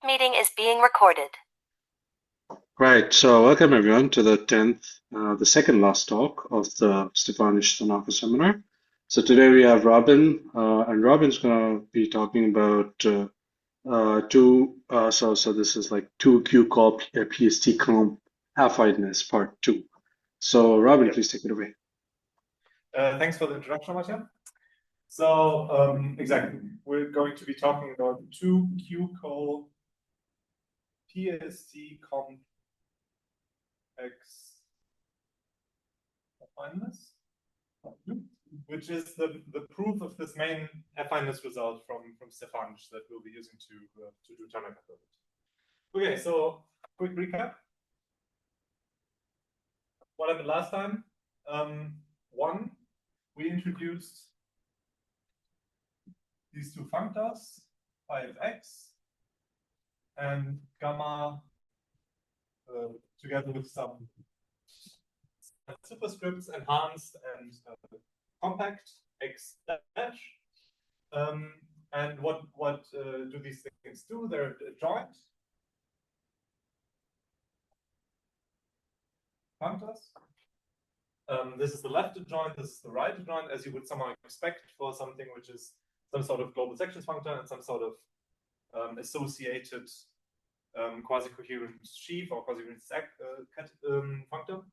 Meeting is being recorded. Right, so welcome everyone to the 10th, the second last talk of the Stefanich-Tannaka seminar. So today we have Robin, and Robin's going to be talking about so this is like 2Q call PST comp affidness part 2. So Robin, Yep. please take it away. Thanks for the introduction, Martin. So exactly, we're going to be talking about 2Q call PST comp X afffineness, which is the proof of this main afffineness result from Stefanich that we'll be using to do Tannaka Duality. Okay, so quick recap. What happened last time? One, we introduced these two functors, phi of x and gamma, together with some superscripts, enhanced and compact x dash. And what do these things do? They're joint functors. This is the left adjoint, this is the right adjoint, as you would somehow expect for something which is some sort of global sections functor and some sort of associated quasi-coherent sheaf or quasi-coherent stack functor.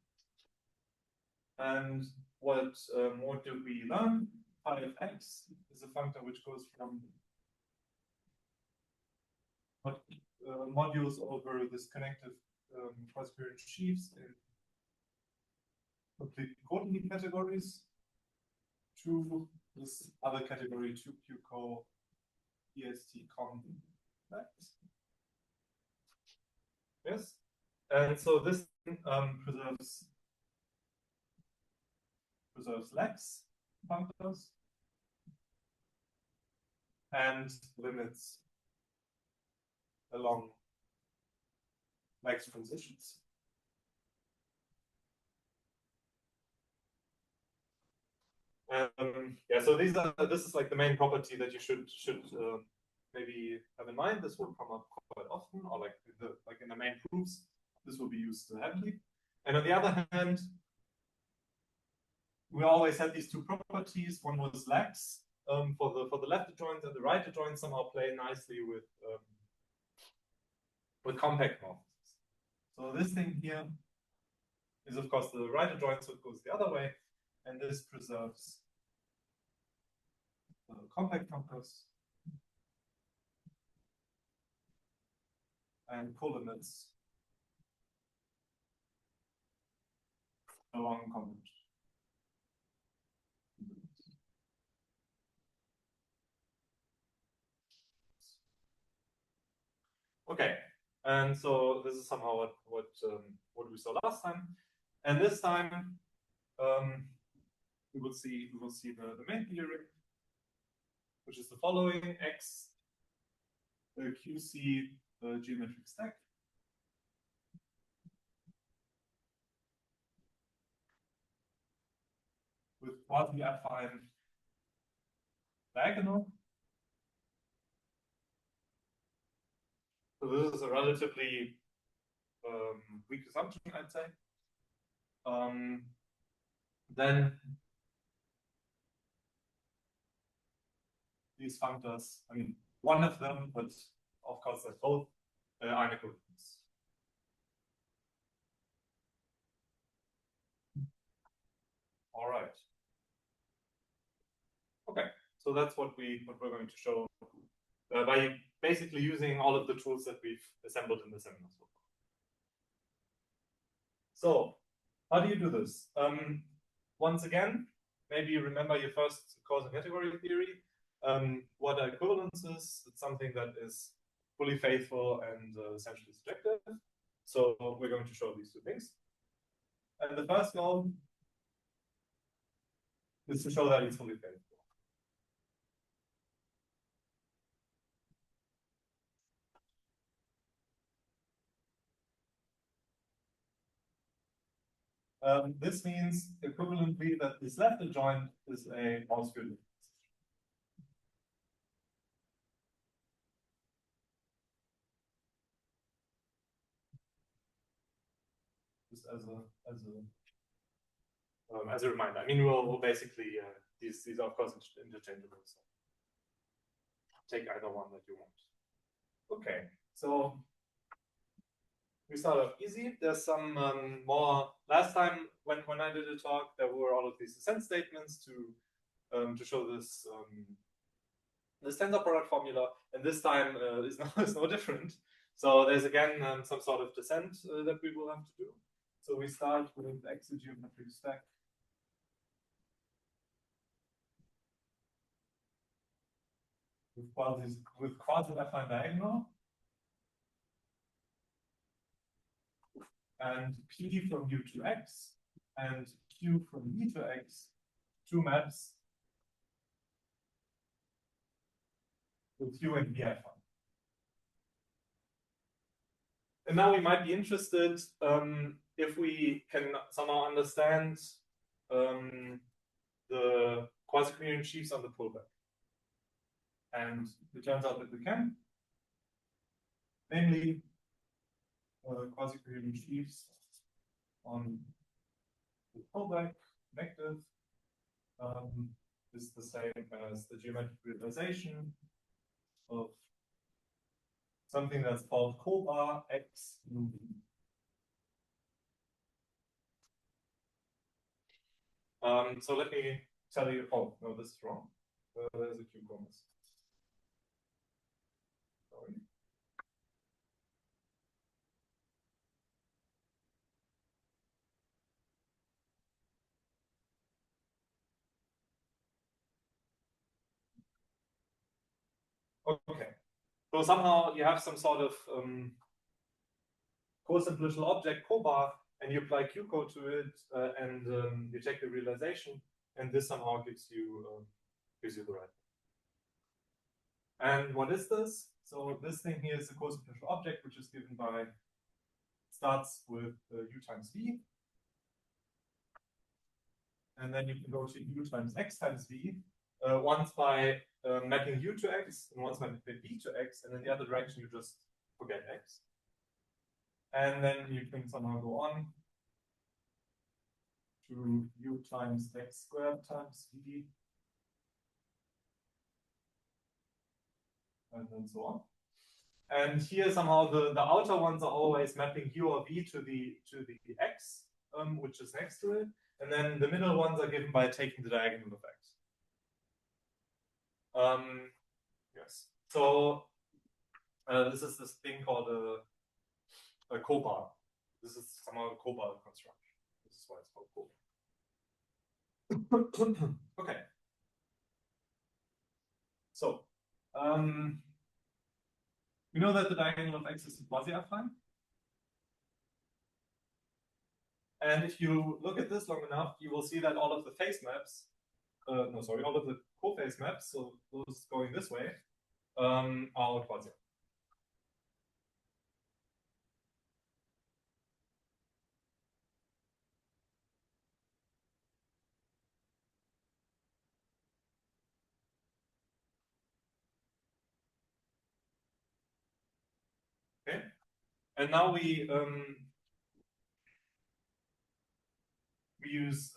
And what more do we learn? Phi of x is a functor which goes from modules over this connective quasi-coherent sheaves in complete quarterly categories to this other category 2Q call PST comp. Yes, and so this preserves Lex functors and limits along Lex transitions. Yeah, so this is like the main property that you should maybe have in mind. This will come up quite often, or like in the main proofs, this will be used heavily. And on the other hand, we always had these two properties. One was lax for the left adjoint, and the right adjoint somehow play nicely with compact morphisms. So this thing here is of course the right adjoint, so it goes the other way, and this preserves compact functors and colimits along compact. Okay, and so this is somehow what we saw last time, and this time we will see the main theory, which is the following: X QC geometric stack with quasi-affine diagonal. So this is a relatively weak assumption, I'd say. Then these functors, I mean, one of them, but of course they're both are inequalities. All right. Okay, so that's what we're going to show by basically using all of the tools that we've assembled in the seminar so far. So, how do you do this? Once again, maybe you remember your first course in category theory. What are equivalences? It's something that is fully faithful and essentially subjective. So we're going to show these two things. And the first goal is to show that it's fully faithful. This means equivalently that this left adjoint is a Gauss-Gülden. just as a reminder. I mean, we'll basically these are of course interchangeable. So take either one that you want. Okay, so we start off easy. There's some more. Last time when I did a talk, there were all of these descent statements to show this this tensor product formula, and this time is no different. So there's again some sort of descent that we will have to do. So we start with x geometric stack. With quasi-affine diagonal. And P from U to X and Q from E to X, two maps with U and V affine. And now we might be interested if we can somehow understand the quasi-coherent sheaves on the pullback. And it turns out that we can. Namely, quasi-coherent sheaves on the pullback vector is the same as the geometric realization of something that's called cobar x u v. So let me tell you. Oh no, this is wrong. There's a Q promise. Sorry. Okay. So somehow you have some sort of co-simplicial object cobar, and you apply Q code to it, and you check the realization, and this somehow gives you the right. And what is this? So this thing here is a co-simplicial object, which is given by starts with U times V, and then you can go to U times X times V, once by mapping U to X, and once mapping V to X, and in the other direction you just forget X. And then you can somehow go on to U times X squared times V, and then so on. And here somehow the outer ones are always mapping U or V to the X, which is next to it. And then the middle ones are given by taking the diagonal of X. Yes. So this is this thing called a cobar. This is somehow a cobar construction. This is why it's called cobar. Okay. So we know that the diagonal of X is quasi-affine. And if you look at this long enough, you will see that all of the phase maps, all of the co-phase maps, so those going this way, are all quasi. Okay, and now we use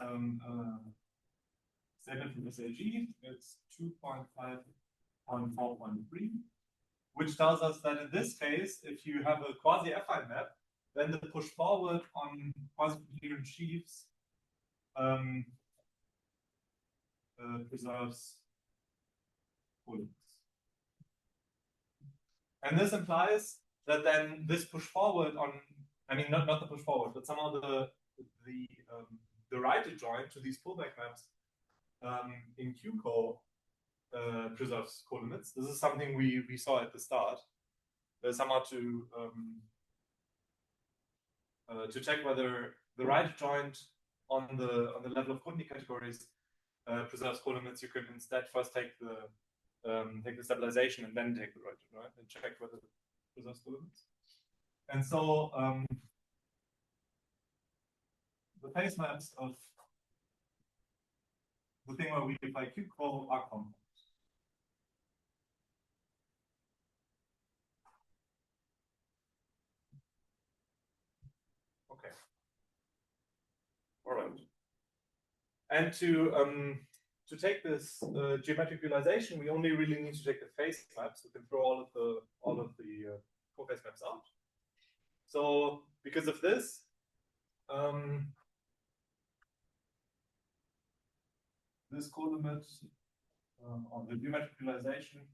statement from SAG. It's 2.5.4.3, which tells us that in this case, if you have a quasi-affine map, then the push forward on quasi-coherent sheaves preserves coordinates. And this implies that then this push forward on, I mean, not the push forward, but somehow the right adjoint to these pullback maps in QCO preserves coordinates. This is something we saw at the start. Somehow to check whether the right adjoint on the level of coordinate categories preserves coordinates, you could instead first take the stabilization and then take the right adjoint and check whether it preserves coordinates. And so the phase maps of the thing where we apply QCO are compact. Okay. And to take this geometric realization, we only really need to take the face maps. We can throw all of the co-face maps out. So because of this, this co-limit on the geometric realization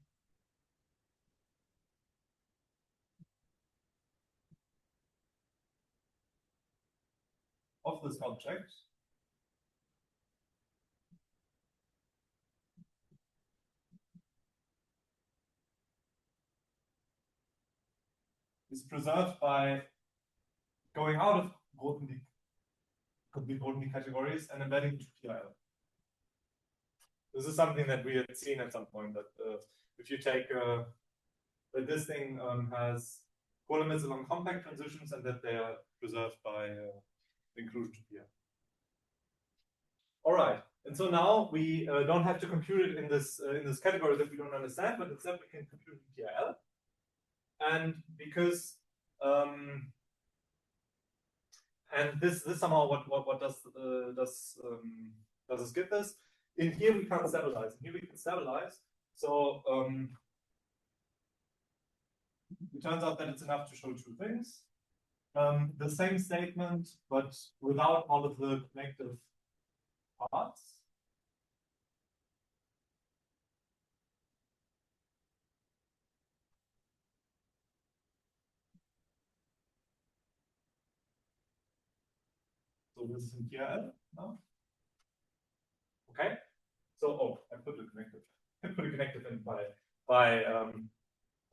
of this object is preserved by going out of complete Grothendieck categories and embedding to PIL. This is something that we had seen at some point, that if you take that this thing has colimits along compact transitions and that they are preserved by inclusion to PIL. All right, and so now we don't have to compute it in this category that we don't understand, but instead we can compute it in PIL. And because and this somehow what does us get this? In here we can't stabilize. In here we can stabilize. So it turns out that it's enough to show two things. The same statement, but without all of the connective parts. So this is in PRL now. Okay. So I put a connective. I put a connective in by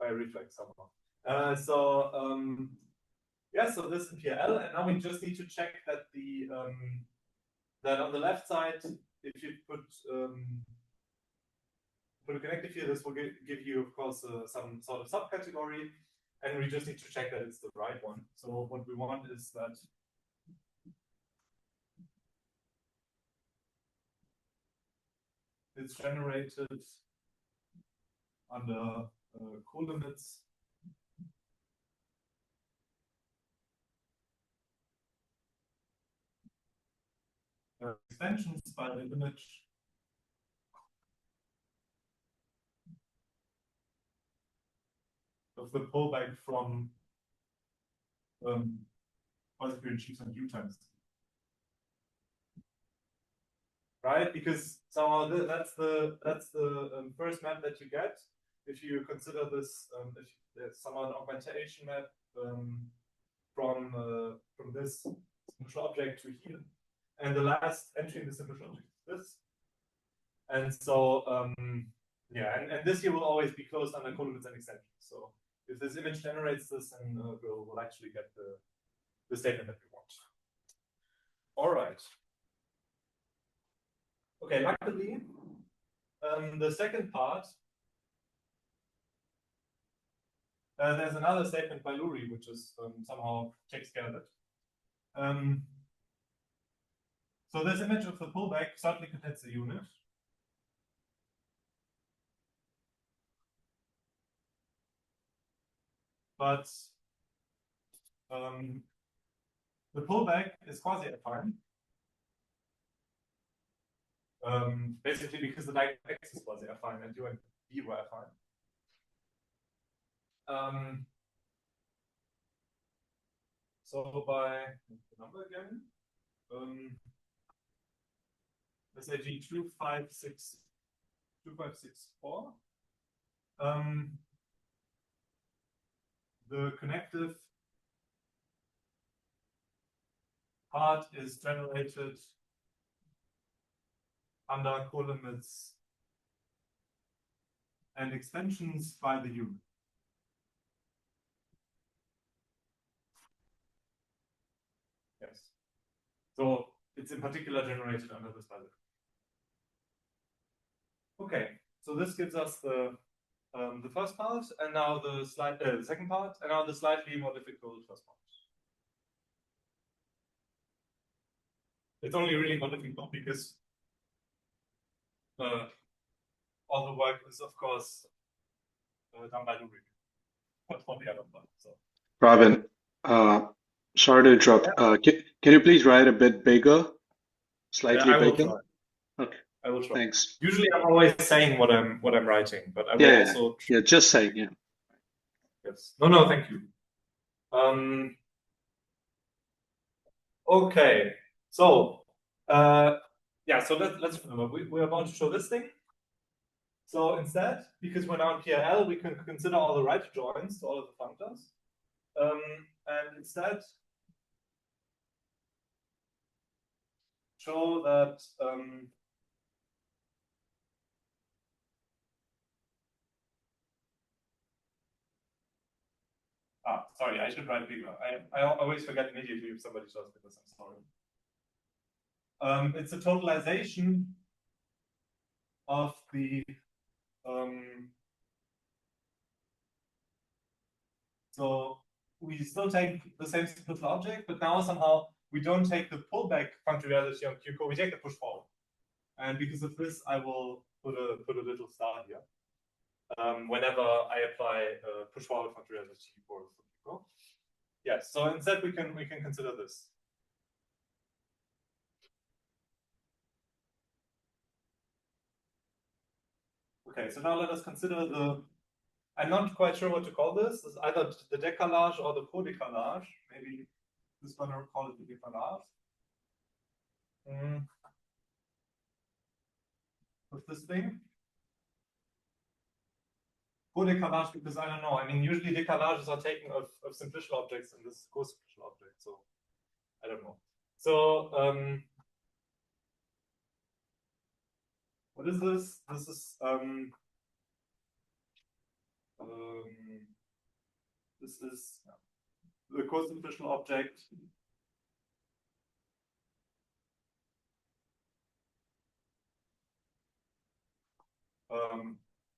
reflex somehow. Yeah, so this is PRL, and now we just need to check that the that on the left side, if you put a connective here, this will give you, of course, some sort of subcategory, and we just need to check that it's the right one. So what we want is that it's generated under colimits extensions by the image of the pullback from quasi-period sheaves and U times. Right, because somehow that's the first map that you get if you consider this if there's somehow an augmentation map from this simple object to here, and the last entry in the simple object is this, and so yeah, and this here will always be closed under colimits and extensions. So if this image generates this, then we'll actually get the statement that we want. All right. Okay, luckily, the second part, there's another statement by Lurie, which is somehow takes care of it. So this image of the pullback certainly contains a unit. But the pullback is quasi-affine. Basically because the diagonal X is quasi-affine and U and B were affine. So by the number again, let's say G2564. The connective part is generated under colimits and extensions by the U. Yes. So it's in particular generated under this by the U. Okay, so this gives us the first part, and now the second part, and now the slightly more difficult first part. It's only really more difficult because all the work is, of course, done by Lurie, but for the other part. So, Robin, sorry to interrupt. Can you please write a bit bigger, slightly I will bigger? try. Okay. I will try. Thanks. Usually, I'm always saying what I'm writing, but I will Yeah, also. yeah. Just saying, yeah. Yes. No, no, thank you. Okay. So, yeah. So let's remember we're about to show this thing. So instead, because we're now in PRL, we can consider all the right joins to all of the functors, and instead show that. Sorry, I should write bigger. I always forget immediately if somebody shows me this. I'm sorry. It's a totalization of the so we still take the same simple object, but now somehow we don't take the pullback functoriality on QCO, we take the push forward. And because of this, I will put a little star here. Whenever I apply push forward functoriality for QCO. Yes, so instead we can consider this. Okay, so now let us consider the. I'm not quite sure what to call this. It's either the décalage or the co-décalage. Maybe this one I'll call it the décalage. With this thing. Co-décalage, because I don't know. I mean, usually décalages are taken of simplicial objects, and this is co-simplicial object. So I don't know. So what is this? This is the co-simplicial object.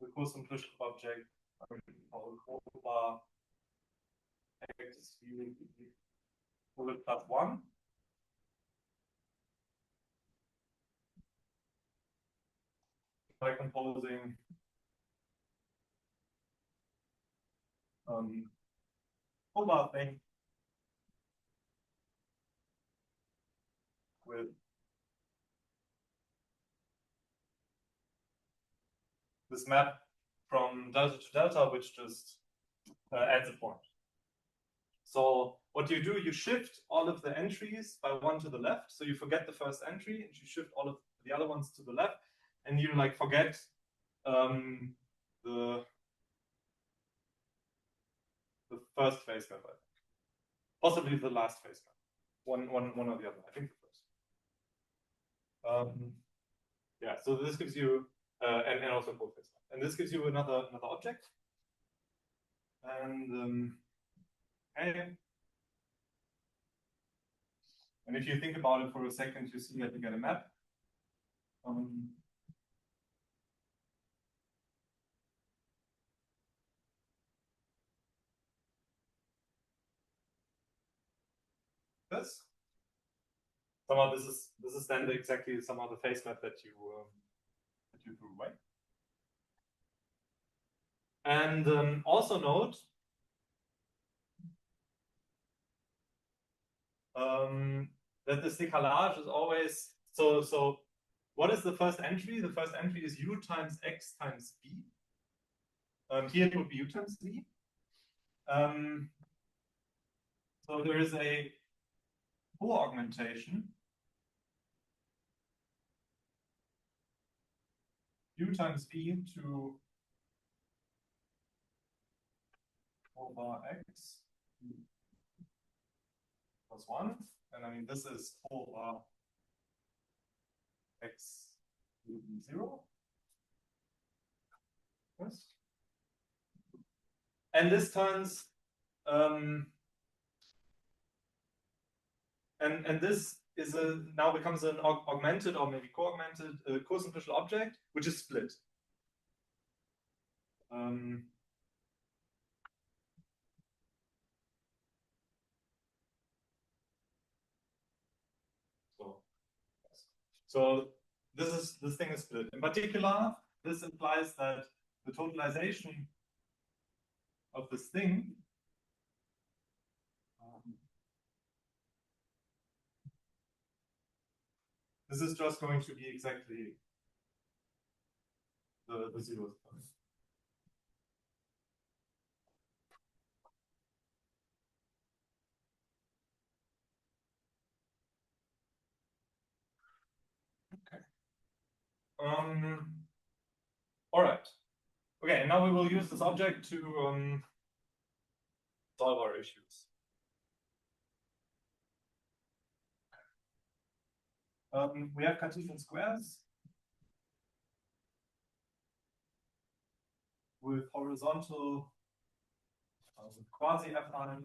The co-simplicial object over x plus 1. By composing Hobart thing with this map from delta to delta, which just adds a point. So what you do, you shift all of the entries by one to the left. So you forget the first entry and you shift all of the other ones to the left, and you like forget the first phase map, possibly the last phase map. One or the other. I think the first. Yeah. So this gives you and also full phase map, and this gives you another object. And okay. And if you think about it for a second, you see that you get a map. This. Somehow this is then exactly somehow the phase map that you threw away. And also note that this décalage is always so. What is the first entry? The first entry is u times x times b. Here it would be u times b. So there is a co-augmentation u times b to over x plus 1. And I mean, this is over x 0. Yes. And this turns and this is now becomes an augmented or maybe co-augmented co-simplicial object, which is split. So this thing is split. In particular, this implies that the totalization of this thing this is just going to be exactly the 0th point. Okay. All right. Okay, now we will use this object to solve our issues. We have Cartesian squares with horizontal, quasi-affine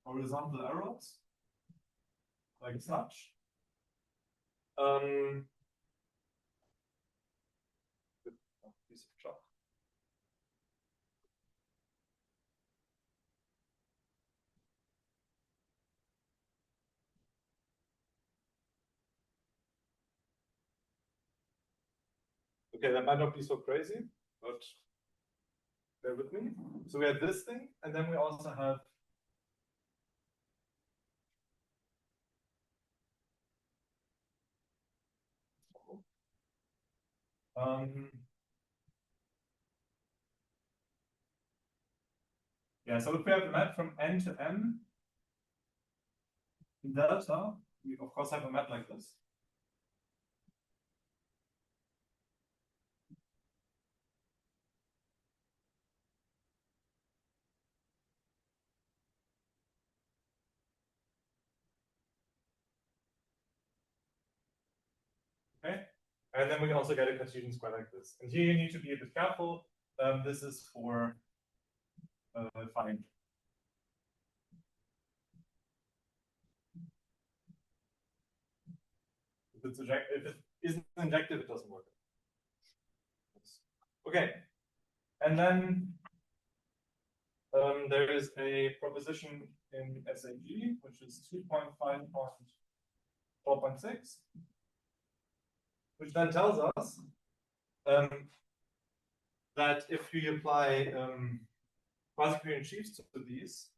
horizontal arrows, like such. Piece of chalk. Okay, that might not be so crazy, but bear with me. So we have this thing, and then we also have yeah, so if we have a map from n to m in delta, we of course have a map like this. Okay, and then we can also get a Cartesian square like this. And here you need to be a bit careful. This is for fine. If it isn't injective, it doesn't work. Okay, and then there is a proposition in SAG, which is 2.5.4.6, which then tells us that if we apply quasi-coherent sheaves to these,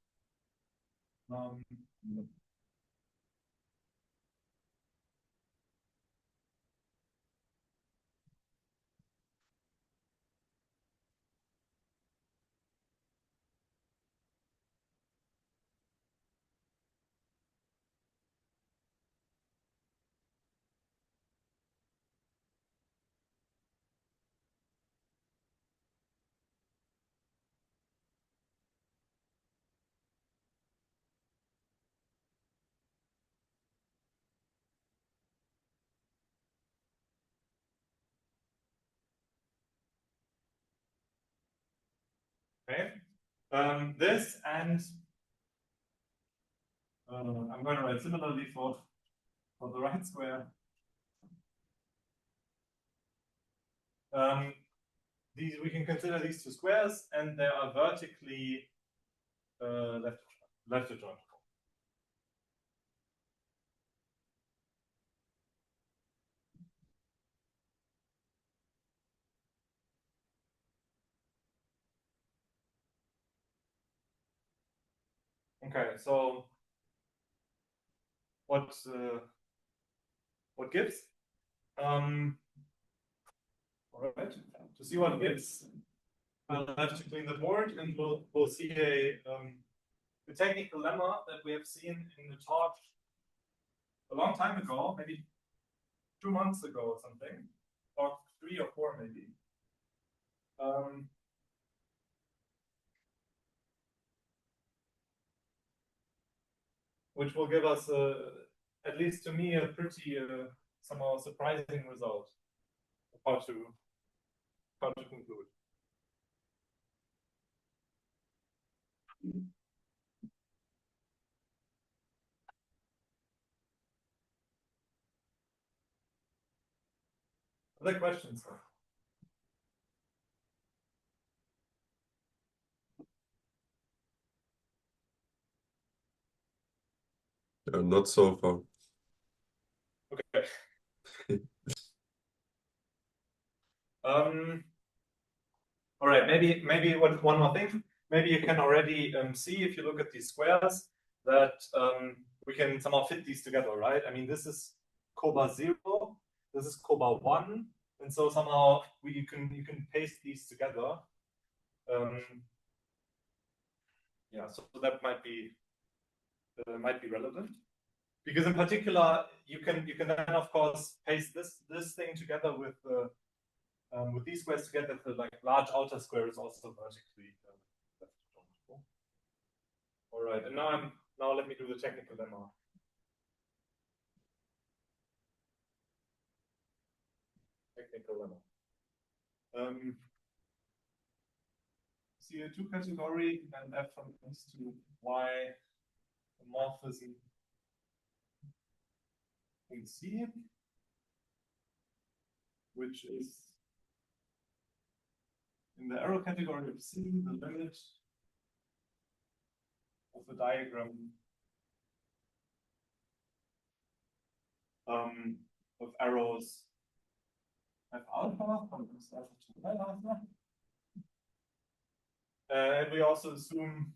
okay, this and I'm going to write similarly for the right square. These we can consider these two squares, and they are vertically left adjoint. Okay, so what gives? All right, to see what gives, we'll have to clean the board, and we'll see a technical lemma that we have seen in the talk a long time ago, maybe 2 months ago or something, or 3 or 4 maybe. Which will give us, at least to me, a pretty somehow surprising result of how to conclude. Other questions? Not so far. Okay. All right. Maybe one more thing. Maybe you can already see if you look at these squares that we can somehow fit these together, right? I mean, this is cobar 0, this is cobar 1, and so somehow you can paste these together. Yeah, so that might be relevant, because in particular you can then of course paste this thing together with these squares together. The like large outer square is also vertically left jointable. All right, and now let me do the technical lemma. Technical lemma. CO2 category and F from S to Y morphism in C, which is in the arrow category of C, the limit of the diagram of arrows F alpha from this alpha to Y alpha. And we also assume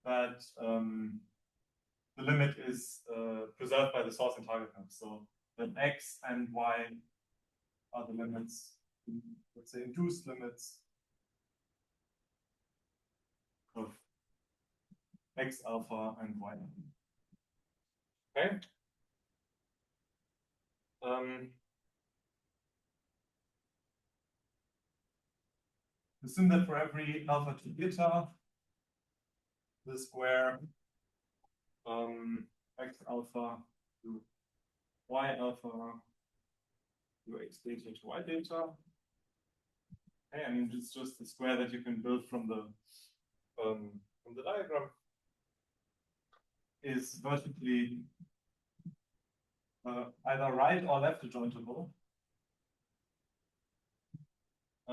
that the limit is preserved by the source and target node. So that X and Y are the limits, let's say induced limits of X alpha and Y alpha. Okay. Assume that for every alpha to beta, the square X alpha to Y alpha to X beta to Y beta. Okay, I mean it's just the square that you can build from the diagram is vertically either right or left adjointable.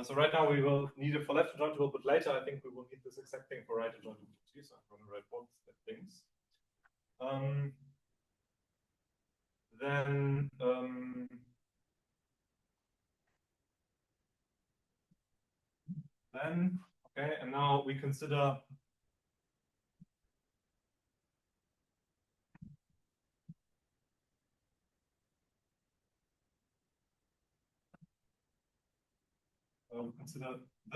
So right now we will need it for left adjointable, but later I think we will need this exact thing for right adjointable too. So I'm going to write both things. Then okay, and now we consider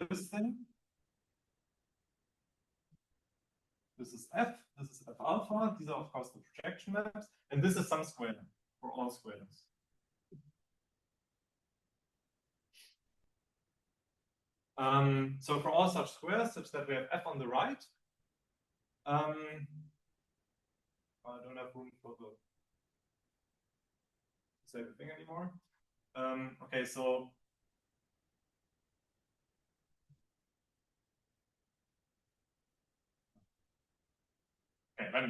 this thing. This is F, this is F alpha. These are, of course, the projection maps. And this is some square for all squares. So for all such squares, such that we have F on the right, I don't have room for the same thing anymore. Okay, so okay, let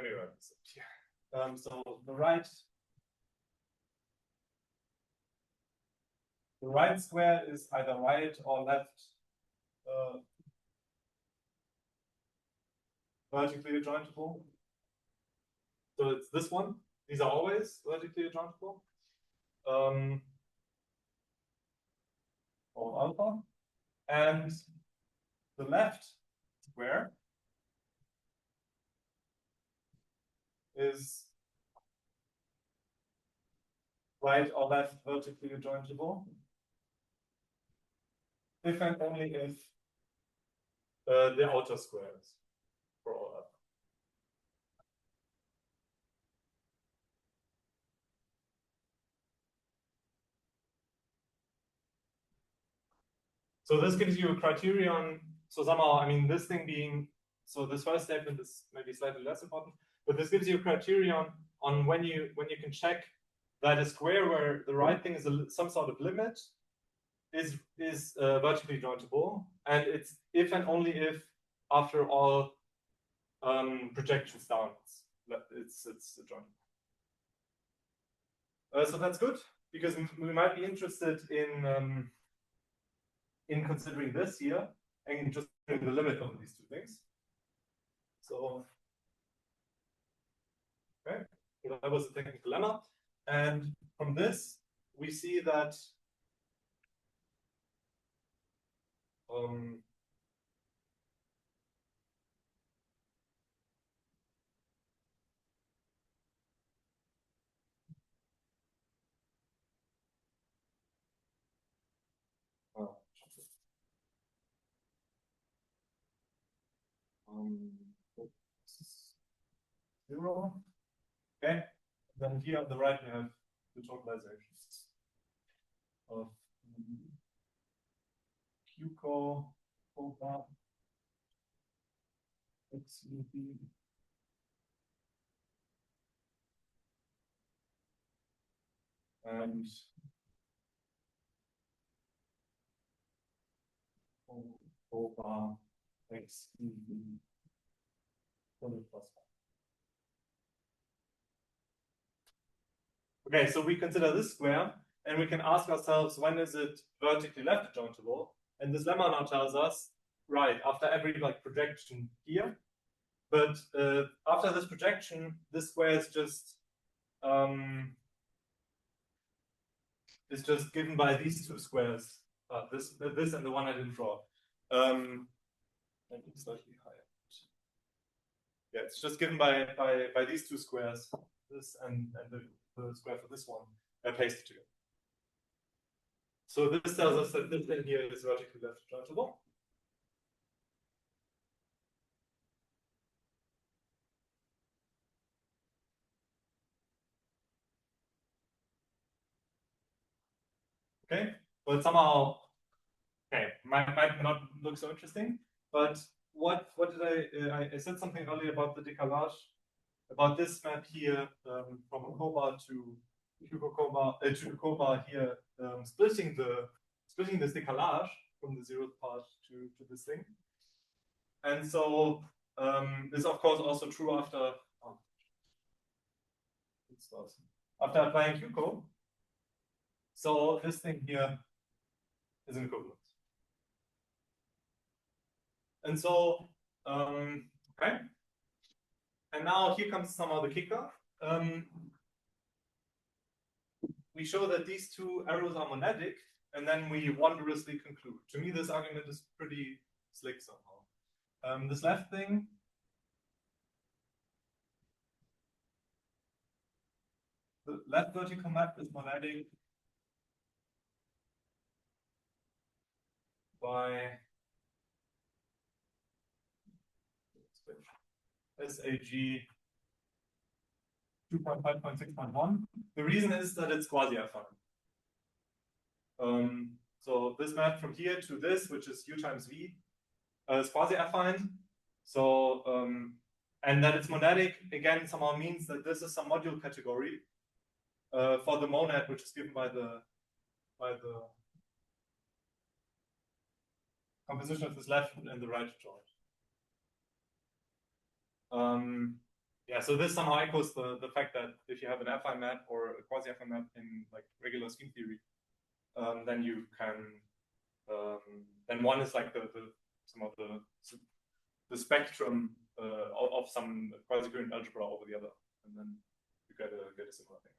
me write this up here. So the right square is either right or left vertically adjointable. So it's this one. These are always vertically adjointable. Or alpha. And the left square is right or left vertically adjointable if and only if the outer squares for all alpha. So this gives you a criterion. So somehow, I mean, this thing being, so this first statement is maybe slightly less important, but this gives you a criterion on when you can check that a square where the right thing is some sort of limit is vertically jointable, and it's if and only if after all projections down it's jointable. So that's good, because we might be interested in considering this here and just the limit of these two things. So okay, so that was the technical lemma, and from this we see that this is 0. Okay. Then here on the right we have the totalizations of QCO, COPA, XUB, and COPA, XUB, plus 1. Okay, so we consider this square, and we can ask ourselves, when is it vertically left adjointable? And this lemma now tells us, right, after every projection here, but after this projection, this square is just given by these two squares, this and the one I didn't draw. And it's slightly higher. Yeah, it's just given by these two squares, this and the square for this one, pasted together. So this tells us that this thing here is vertically left adjointable. Okay, but somehow, okay, might not look so interesting. But what did I said something earlier about the décalage, about this map here from a COPA to COPA here, splitting this décalage from the 0th part to this thing. And so this is of course also true after applying QCO. So this thing here is an equivalent. And so, okay. And now here comes somehow the kicker. We show that these two arrows are monadic, and then we wondrously conclude. To me, this argument is pretty slick somehow. This left thing, the left vertical map is monadic by SAG 2.5.6.1. The reason is that it's quasi-affine. So this map from here to this, which is U times V, is quasi-affine. So and that it's monadic again somehow means that this is some module category for the monad, which is given by the composition of this left and the right joint. Yeah, so this somehow echoes the fact that if you have an affine map or a quasi-affine map in regular scheme theory, then you can then one is like some of the spectrum of some quasi-coherent algebra over the other, and then you get a similar thing.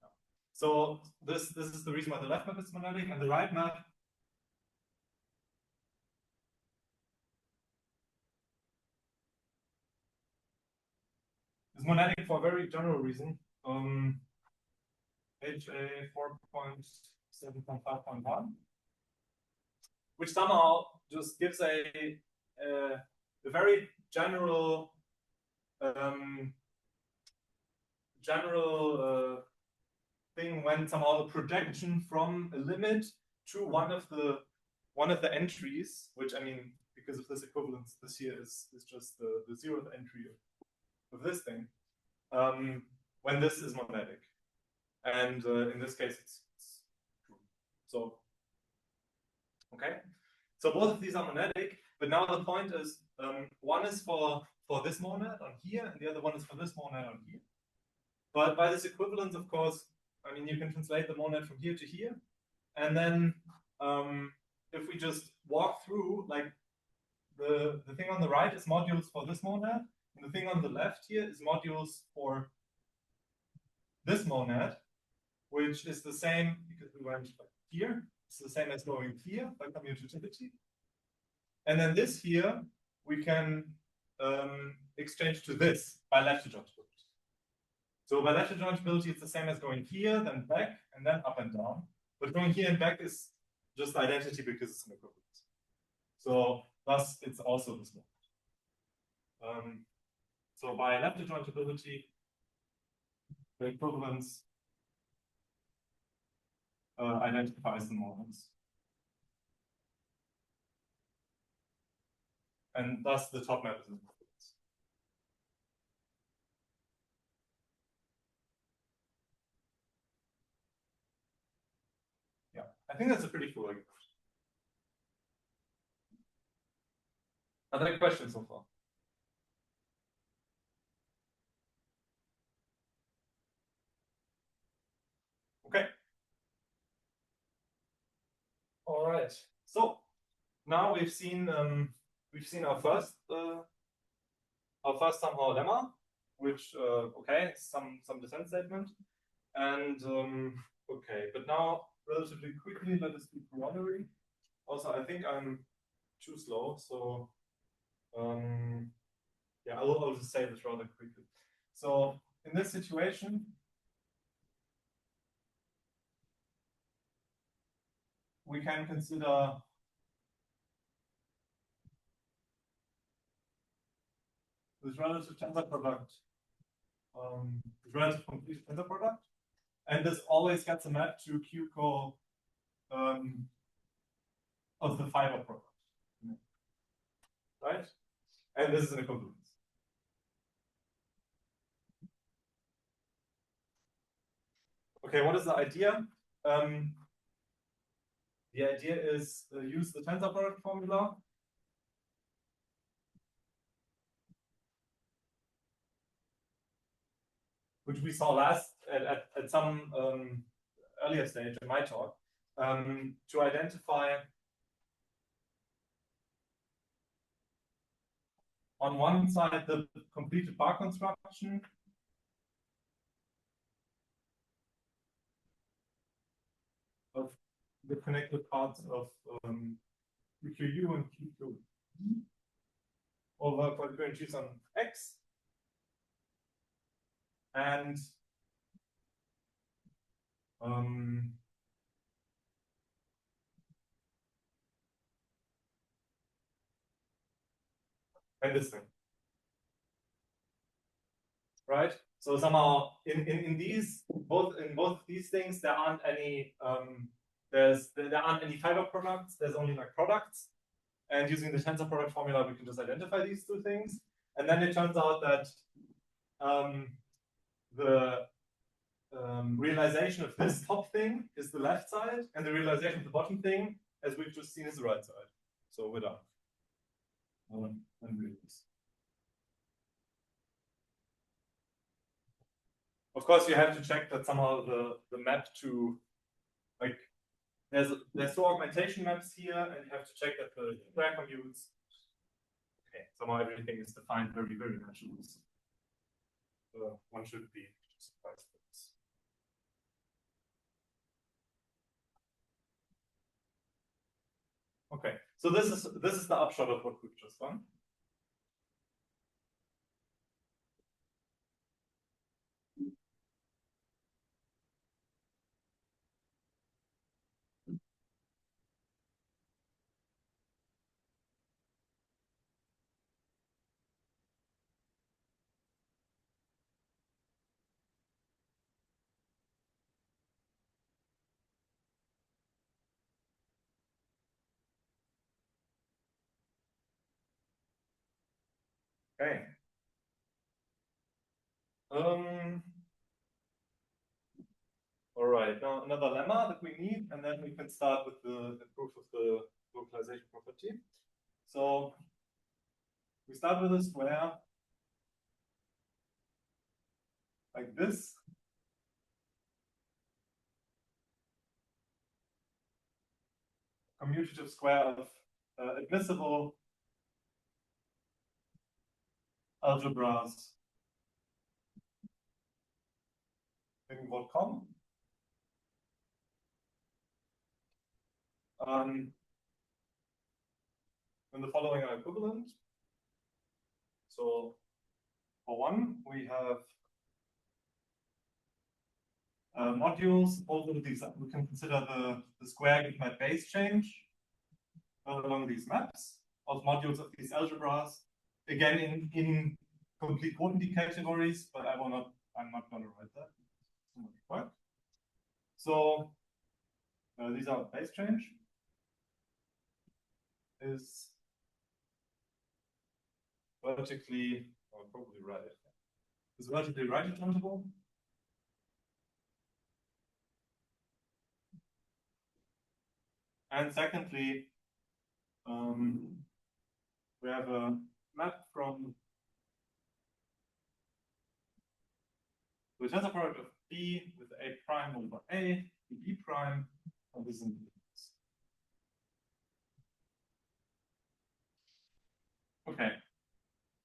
Yeah. So this is the reason why the left map is monadic, and the right map is monadic for a very general reason. HA 4.7.5.1, which somehow just gives a very general thing when somehow the projection from a limit to one of the entries, which I mean, because of this equivalence, this here is just the 0th entry of this thing, when this is monadic. And in this case, it's true. So, okay. So both of these are monadic, but now the point is, one is for this monad on here, and the other one is for this monad on here. But by this equivalence, of course, I mean, you can translate the monad from here to here. And then if we just walk through, like the thing on the right is modules for this monad, and the thing on the left here is modules for this monad, which is the same because we went here. It's the same as going here by commutativity. And then this here, we can exchange to this by left adjointability. So by left adjointability, it's the same as going here, then back, and then up and down. But going here and back is just identity because it's an equivalence. So thus, it's also this one. So by left adjointability, the equivalence identifies the moments. And thus the top map is an equivalence. Yeah, I think that's a pretty cool argument. Other questions so far? Okay. All right. So now we've seen our first somehow lemma, which okay, some descent statement, and okay, but now relatively quickly let us do corollary. Also, I think I'm too slow, so yeah, I'll just say this rather quickly. So in this situation, we can consider this relative tensor product, this relative complete tensor product, and this always gets a map to Q-co of the fiber product, right? And this is an equivalence. Okay, what is the idea? The idea is use the tensor product formula. Which we saw last at some earlier stage in my talk, to identify on one side the completed bar construction of the connected parts of QQ and QQ over quadrilaterals on X, and this thing, right? So somehow in these both these things there aren't any there aren't any fiber products. There's only like products. And using the tensor product formula, we can just identify these two things. And then it turns out that the realization of this top thing is the left side, and the realization of the bottom thing, as we've just seen, is the right side. So we're done. Of course, you have to check that somehow the map to, like, there's two augmentation maps here, and you have to check that the square commutes. Okay, somehow everything is defined very, very naturally. One should be surprised by this. Okay, so this is the upshot of what we've just done. Okay. All right, now another lemma that we need, and then we can start with the proof of the localization property. So we start with a square like this. Commutative square of admissible algebras in WorldCom. And the following are equivalent. So for one, we have modules. All of these, we can consider the square given by base change along these maps of modules of these algebras again in complete quantity categories, but I'm not going to write that. Right. So these are base change is vertically, I'll probably write it. Is vertically right adjustable. And secondly, we have a map from the tensor product of B with A prime over A, B prime, and this is okay.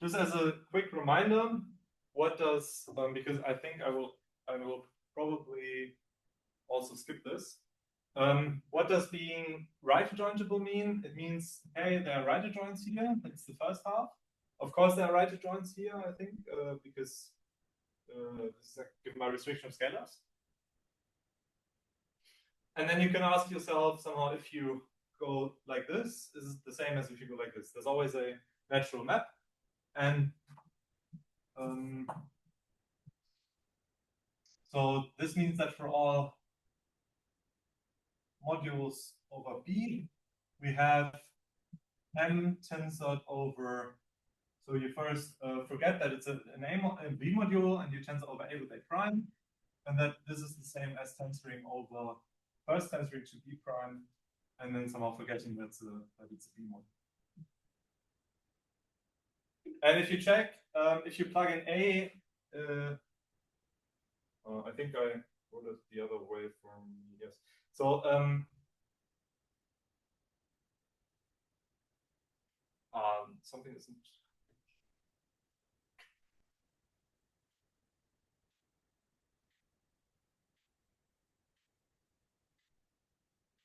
Just as a quick reminder, what does because I think I will probably also skip this. What does being right adjointable mean? It means, hey, there are right adjoints here. That's the first half. Of course, there are right adjoints here, I think, because this is given by restriction of scalars. And then you can ask yourself somehow, if you go like this, is it the same as if you go like this? There's always a natural map. And so this means that for all modules over B, we have M tensored over. So you first forget that it's a B module, and you tensor over A with A prime, and that this is the same as tensoring over first tensoring to B prime, and then somehow forgetting that it's a B module. And if you check, if you plug in A, I think I wrote it the other way from yes. So something isn't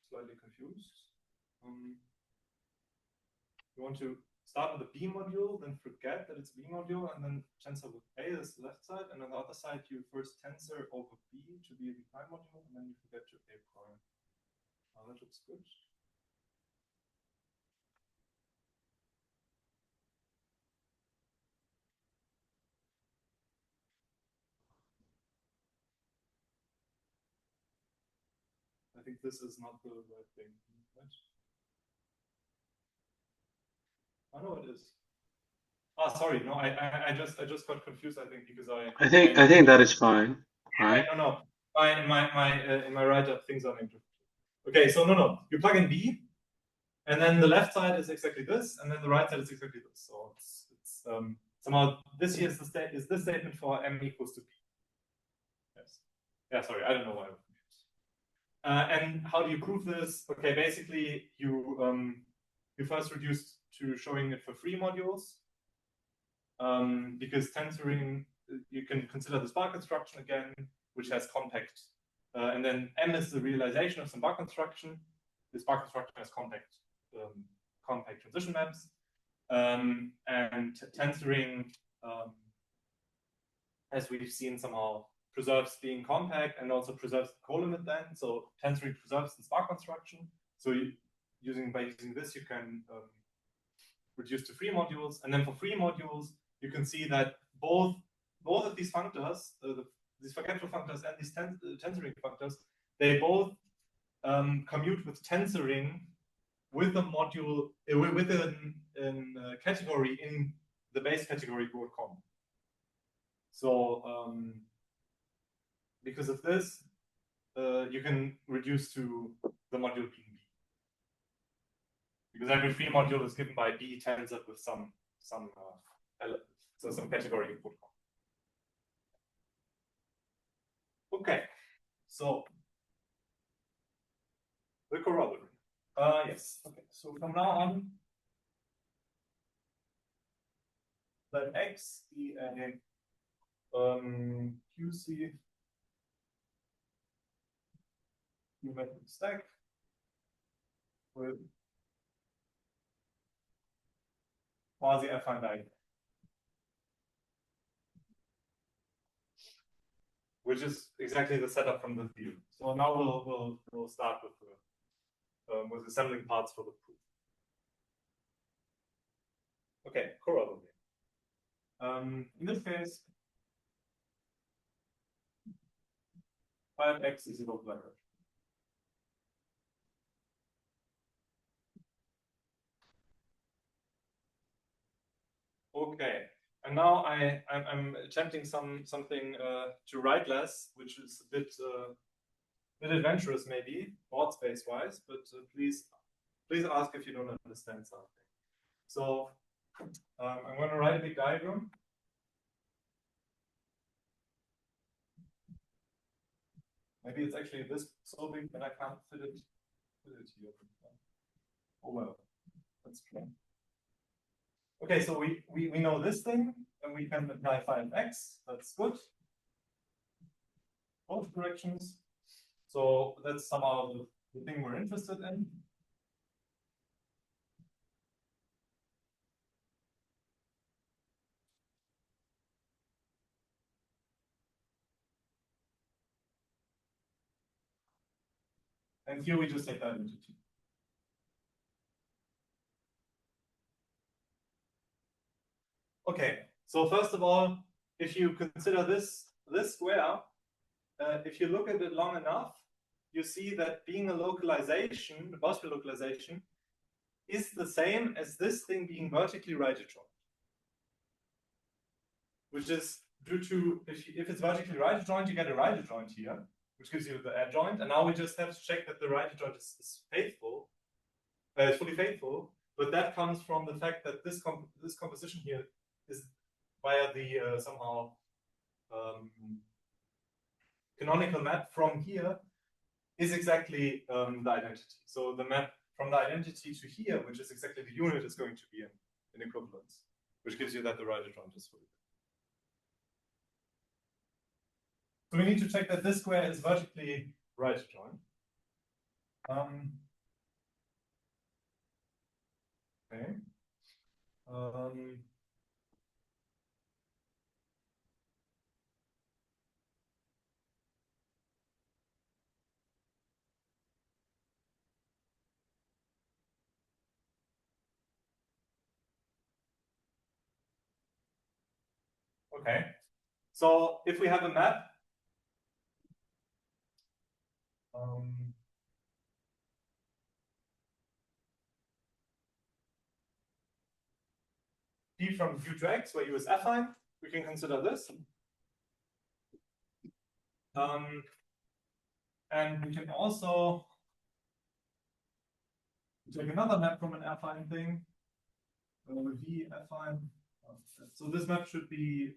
slightly confused. You want to start with the B module, then forget that it's a B module, and then tensor with A is the left side, and on the other side you first tensor over B to be a B prime module, and then you forget to A prime. That looks good. I think this is not the right thing. Right? Oh no, it is. Ah, sorry. No, I just got confused. I think because I think that is fine. Right? No. In my write-up things are named. Okay, so no. You plug in B, and then the left side is exactly this, and then the right side is exactly this. So it's somehow this here is this statement for M equals to B. Yes. Yeah. Sorry, I don't know why I'm confused. And how do you prove this? Okay, basically you first reduce to showing it for free modules. Because tensoring, you can consider the spark construction again, which has compact. And then M is the realization of some bar construction. The spark construction has compact transition maps. And tensoring, as we've seen, somehow preserves being compact and also preserves the colimit then. So tensoring preserves the spark construction. So by using this, you can reduce to free modules. And then for free modules, you can see that both of these functors, these forgetful functors and these tensoring functors, they both commute with tensoring with a module with a category in the base category broad-com. So because of this, you can reduce to the module being B. Because every free module is given by B tensored with some category input. Okay, so the corollary. Yes. Okay. So from now on, let X be a QC geometric stack with quasi-affine diagonal, which is exactly the setup from the view. So now we'll start with assembling parts for the proof. Okay, corollary. In this case, 5x is equal to average. Okay, and now I'm attempting something to write less, which is a bit adventurous maybe, board space wise, but please ask if you don't understand something. So I'm going to write a big diagram. Maybe it's actually this so big that I can't fit it here. Oh well, that's true. Okay, so we know this thing, and we can apply 5x. That's good. Both directions. So that's somehow the thing we're interested in. And here we just take that into T. Okay, so first of all, if you consider this square, if you look at it long enough, you see that being a localization, a Gaussian localization, is the same as this thing being vertically right adjoint. Which is due to, if it's vertically right adjoint, you get a right adjoint here, which gives you the adjoint. And now we just have to check that the right adjoint is faithful, it's fully faithful. But that comes from the fact that this composition here is via the somehow canonical map from here is exactly the identity. So the map from the identity to here, which is exactly the unit, is going to be in equivalence, which gives you that the right adjoint is fully. So we need to check that this square is vertically right adjoint. Okay. Okay. So if we have a map, P from Q to X, where U is affine, we can consider this. And we can also take another map from an affine thing, V affine. So this map should be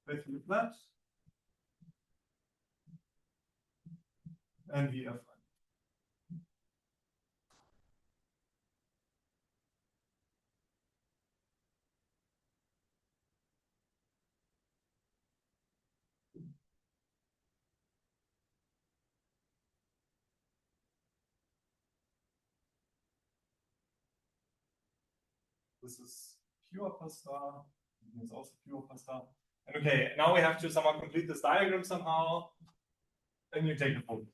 basically flat and V affine. This is pure per star. It's also pure per star. And okay, now we have to somehow complete this diagram somehow. Then you take a photo.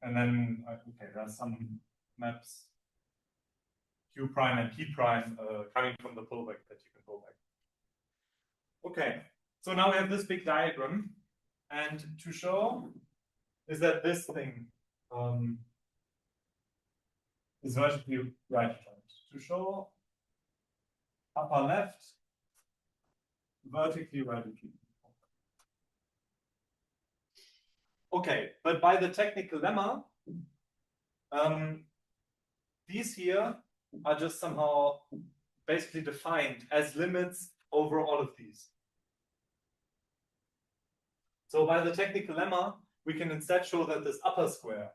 And then, okay, there are some maps, Q prime and P prime, coming from the pullback that you can pull back. Okay, so now we have this big diagram. And to show is that this thing is vertically right adjoint. To show upper left, vertically right adjoint. Okay, but by the technical lemma, these here are just somehow basically defined as limits over all of these. So by the technical lemma, we can instead show that this upper square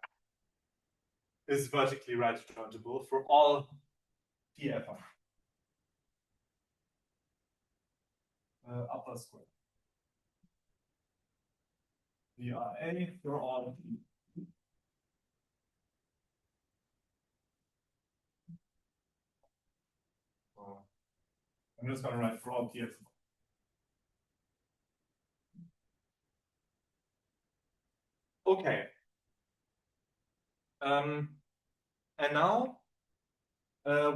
is vertically right adjointable for all PFI. Upper square. VRA for all. I'm just going to write for all PFI. Okay. And now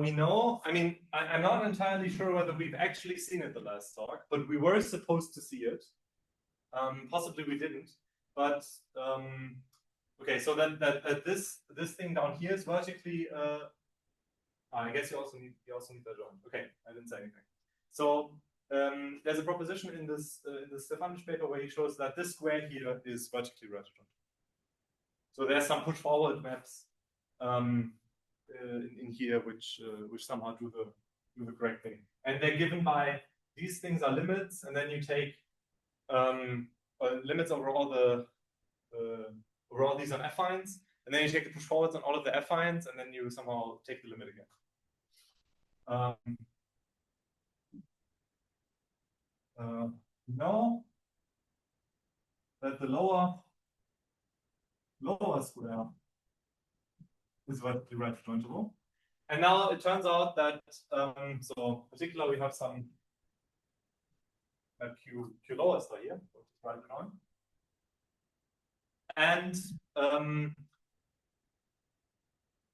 we know, I mean, I'm not entirely sure whether we've actually seen it the last talk, but we were supposed to see it. Possibly we didn't, but okay, so that this thing down here is vertically. I guess you also need that joint. Okay, I didn't say anything. So there's a proposition in this Stefanich paper where he shows that this square here is vertically right joint. So there's some push forward maps in here which somehow do the correct thing, and they're given by these things are limits, and then you take limits over all these on affines, and then you take the push forwards on all of the affines, and then you somehow take the limit again. Know that the lower square is vertically right jointable. And now it turns out that so particularly we have some Q lower star here, which is right joint. And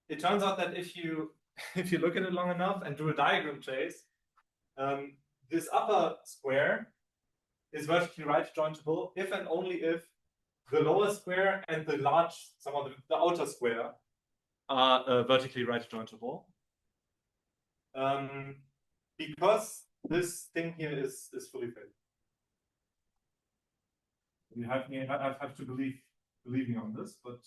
it turns out that if you look at it long enough and do a diagram chase, this upper square is vertically right jointable if and only if the lower square and the the outer square are vertically right jointable. Because this thing here is fully filled. You have to believe me on this, but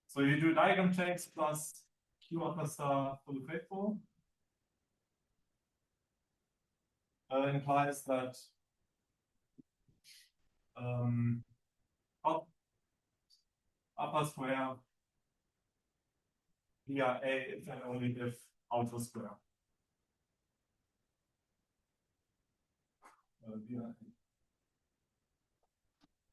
so you do diagram checks plus Q upper star fully faithful implies that upper square via A if and only if outer square.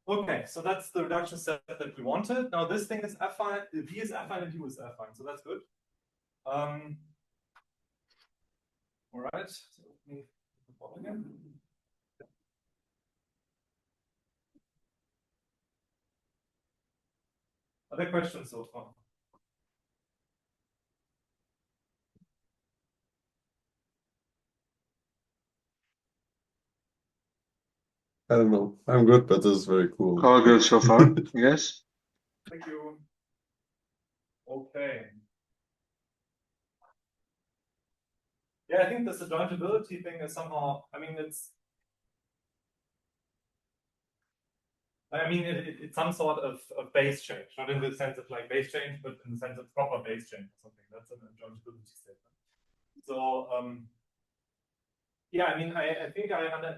Okay, so that's the reduction set that we wanted. Now this thing is affine, V is affine and U is affine, so that's good. All right, so let me again. Other questions so far? I don't know. I'm good, but this is very cool. All good so far, yes? Thank you. Okay. Yeah, I think this adjointability thing is somehow, I mean, it's some sort of base change, not in the sense of like base change, but in the sense of proper base change or something. That's an adjointability statement. So, yeah, I mean, I think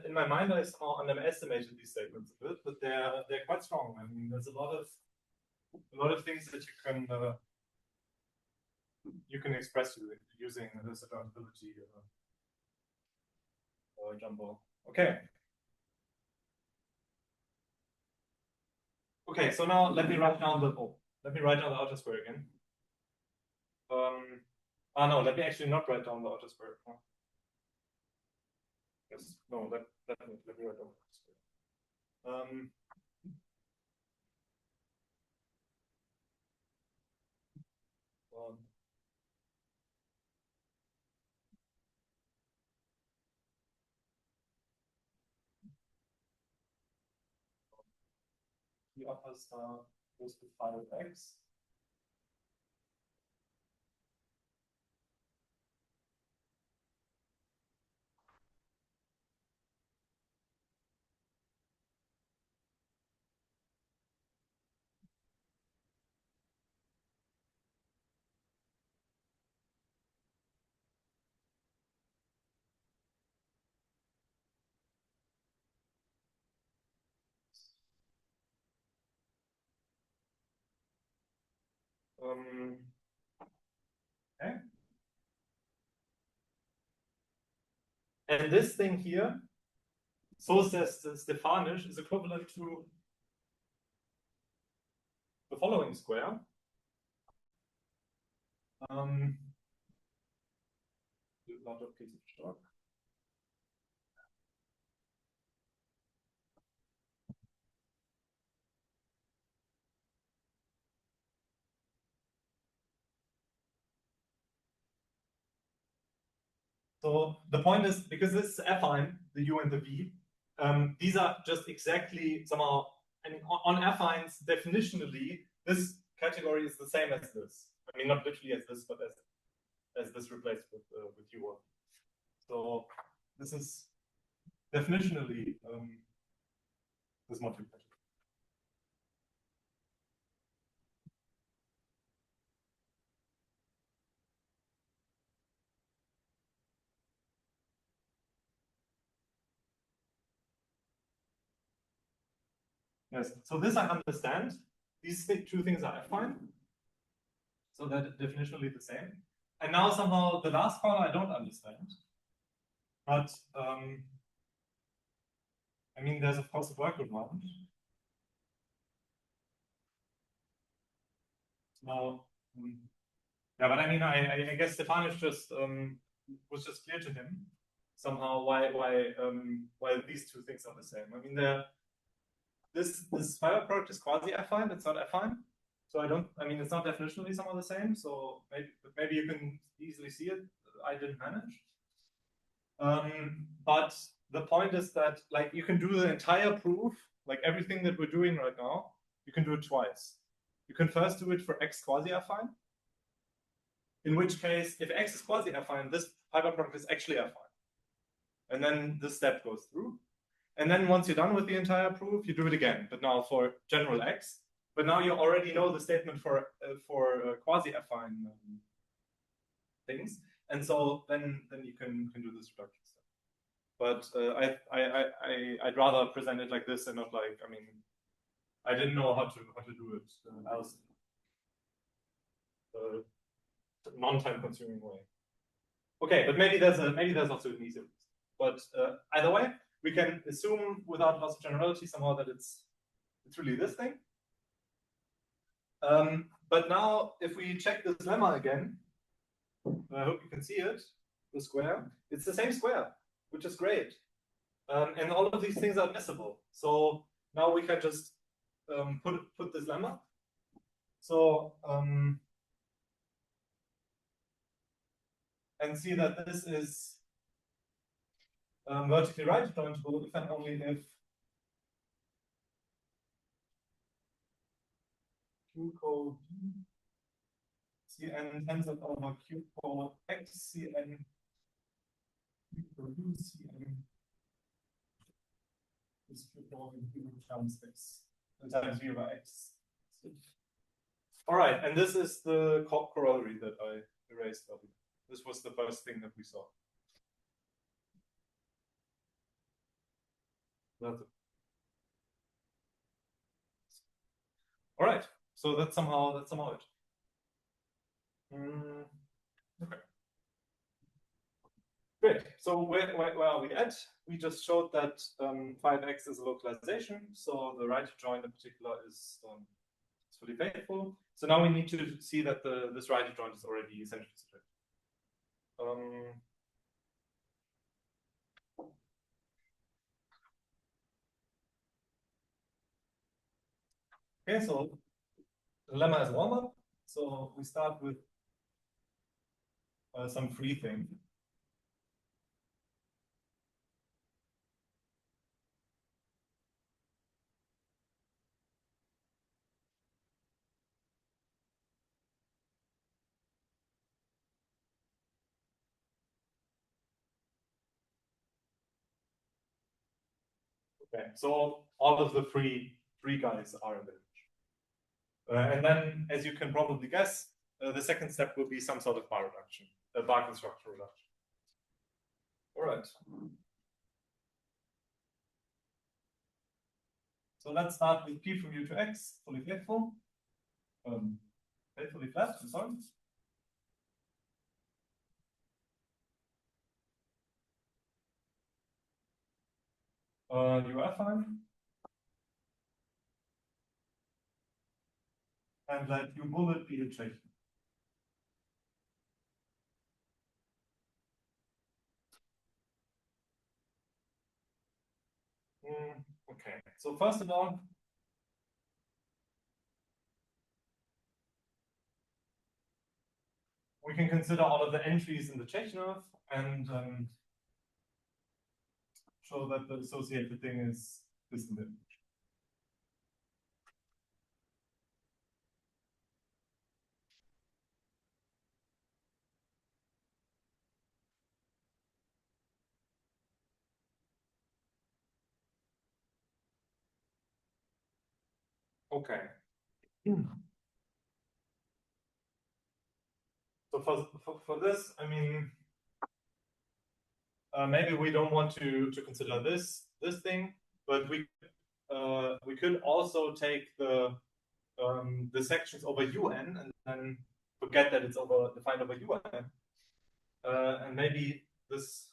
in my mind I somehow underestimated these statements a bit, but they're quite strong. I mean, there's a lot of things that you can express using this adjointability jumbo. Okay. Okay, so now let me write down the outer square again. No, let me actually not write down the outer square. Yes, no, let me write down the outer square. The upper star goes to 5x. Okay. And this thing here, so says Stefanich, is equivalent to the following square. Lot of piece of chalk. So the point is, because this is affine, the U and the V, these are just exactly somehow, I mean, on affines, definitionally, this category is the same as this. I mean, not literally as this, but as this replaced with U1. So this is definitionally this multiplication. Yes, so this I understand. These two things are affine. So that definitionally the same. And now somehow the last part I don't understand. But I mean, there's of course a workaround. Now, yeah, but I mean, I guess Stefanich just was just clear to him somehow why these two things are the same. I mean, this fiber product is quasi affine. It's not affine. So I mean, it's not definitionally somehow the same. So maybe you can easily see it. I didn't manage. But the point is that like you can do the entire proof, like everything that we're doing right now, you can do it twice. You can first do it for X quasi-affine, in which case, if X is quasi-affine, this fiber product is actually affine. And then this step goes through. And then once you're done with the entire proof, you do it again, but now for general X. But now you already know the statement for quasi-affine things. And so then you can do this reduction step. But I'd rather present it like this and not like, I mean, I didn't know how to do it else. Non-time consuming way. Okay, but maybe there's also an easier. But either way, we can assume without loss of generality somehow that it's really this thing. But now if we check this lemma again, I hope you can see it, the square, it's the same square, which is great. And all of these things are admissible. So now we can just put this lemma. So and see that this is vertically right jointable if and only if Q code Cn tensor over Q code X Cn Q code U Cn is Q code Q times X times V over X. All right, and this is the corollary that I erased earlier. This was the first thing that we saw. That's it. All right, so that's somehow it. Okay. Great. So where are we at? We just showed that 5x is a localization. So the right joint in particular is fully faithful. So now we need to see that this right joint is already essentially split. Okay, so the lemma is warm-up. So we start with some free thing. Okay, so all of the free guys are in the image. And then, as you can probably guess, the second step will be some sort of bar reduction, a bar construction reduction. All right. So let's start with P from U to X, fully faithful. Faithfully flat, I'm sorry. You are fine. And let U bullet be a check. Okay, so first of all, we can consider all of the entries in the Czech nerve. and show that the associated thing is this in the image. Okay. So for this, I mean, maybe we don't want to consider this thing, but we could also take the sections over UN and then forget that it's defined over UN, and maybe this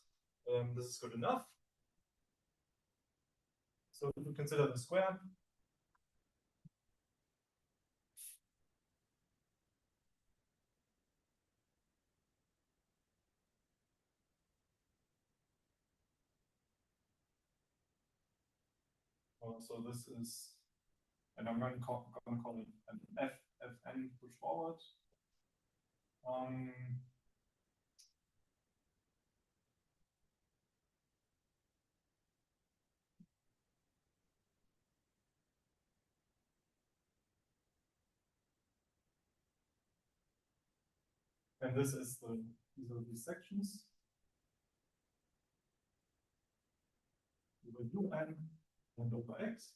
is good enough. So if we consider the square. So this is, and I'm going to call it an Fn push forward. And this is these are these sections. Over UN and over X.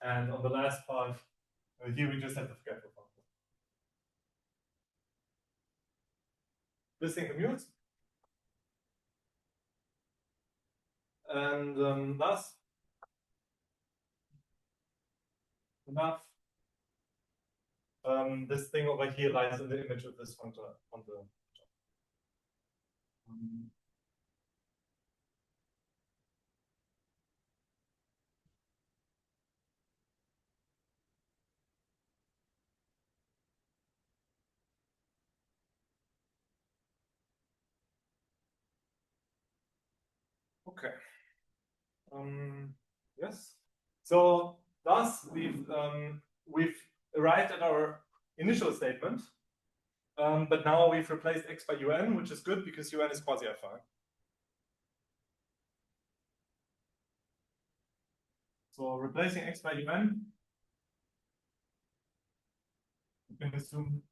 And on the last part, here we just have the forgetful function. This thing commutes. And thus, enough. This thing over here lies in the image of this function on the top. Okay. Yes. So thus we've arrived at our initial statement, but now we've replaced x by un, which is good because un is quasi-affine. So replacing x by un, we can assume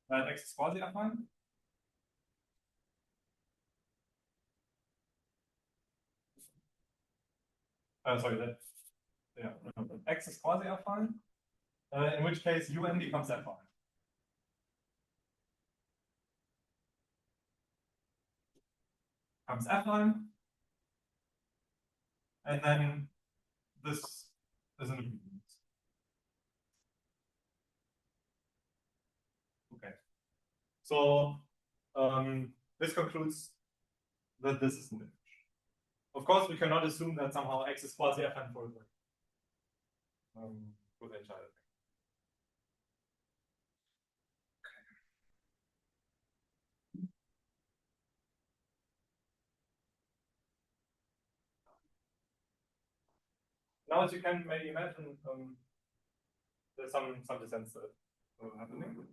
that x is quasi-affine. Sorry, x is quasi-affine, in which case un becomes affine. Comes affine, and then this is an agreement. Okay. So this concludes that this is an image. Of course, we cannot assume that somehow x is quasi-affine for the entire thing. Now, as you can maybe imagine, there's some descents that are happening.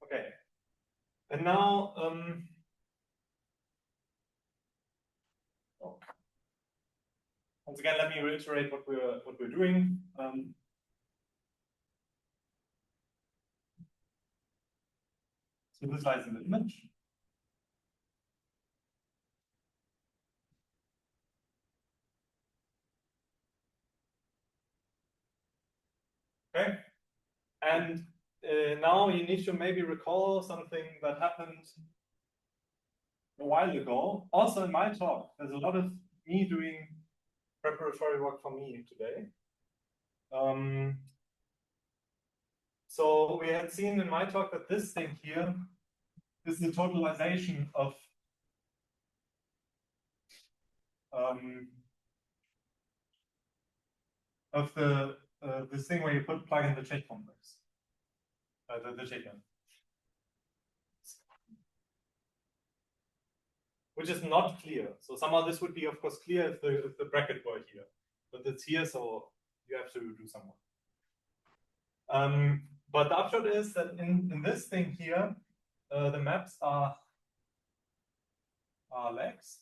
Okay. And now, once again, let me reiterate what we're doing. So this lies in the image. Okay, and now you need to maybe recall something that happened a while ago. Also in my talk, there's a lot of me doing preparatory work for me today. So we had seen in my talk that this thing here is the totalization of the this thing where you plug in the J complex, the J term, which is not clear. So somehow this would be, of course, clear if the bracket were here, but it's here, so you have to do some work. But the upshot is that in this thing here, the maps are legs.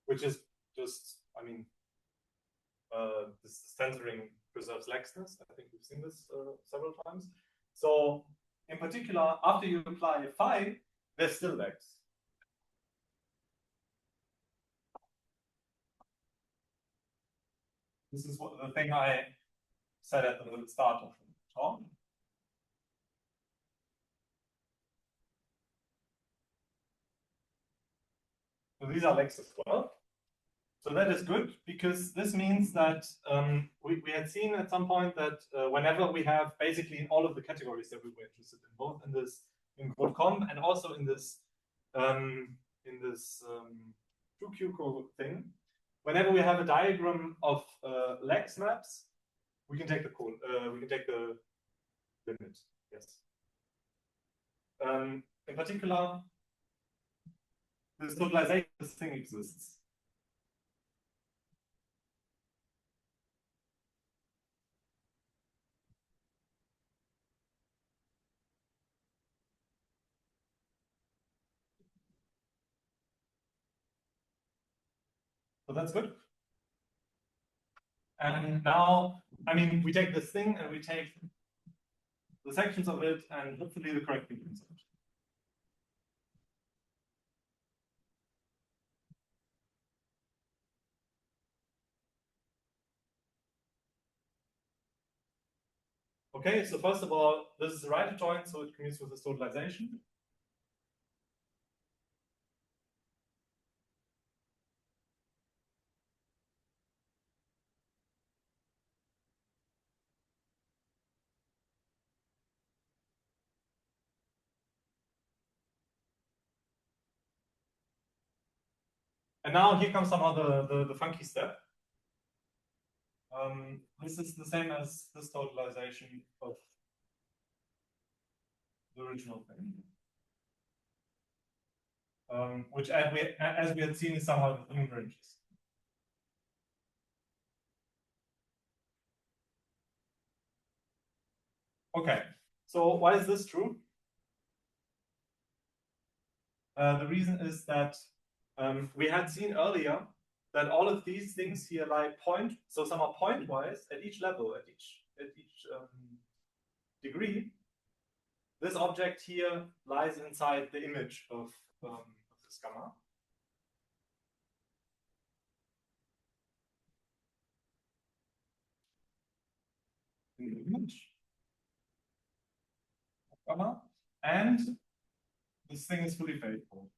Which is just, I mean, this censoring preserves laxness. I think we've seen this several times. So in particular, after you apply phi, there's still lex. This is what the thing I said at the start of the talk. So these are lex as well. So that is good, because this means that we had seen at some point that whenever we have basically in all of the categories that we were interested in, both in this in CodeCom and also in this 2Q thing, whenever we have a diagram of lex maps, we can take the limit. Yes. In particular, this totalization thing exists. So that's good. And now, I mean, we take this thing and we take the sections of it and hopefully the correct meanings of it. Okay, so first of all, this is the right adjoint, so it commutes with this totalization. And now here comes some of the funky step. This is the same as this totalization of the original thing. Which as we had seen is somehow in ranges. Okay, so why is this true? The reason is that we had seen earlier that all of these things here lie so somehow pointwise at each level, at each degree. This object here lies inside the image of this gamma. In the image of gamma, and this thing is fully faithful.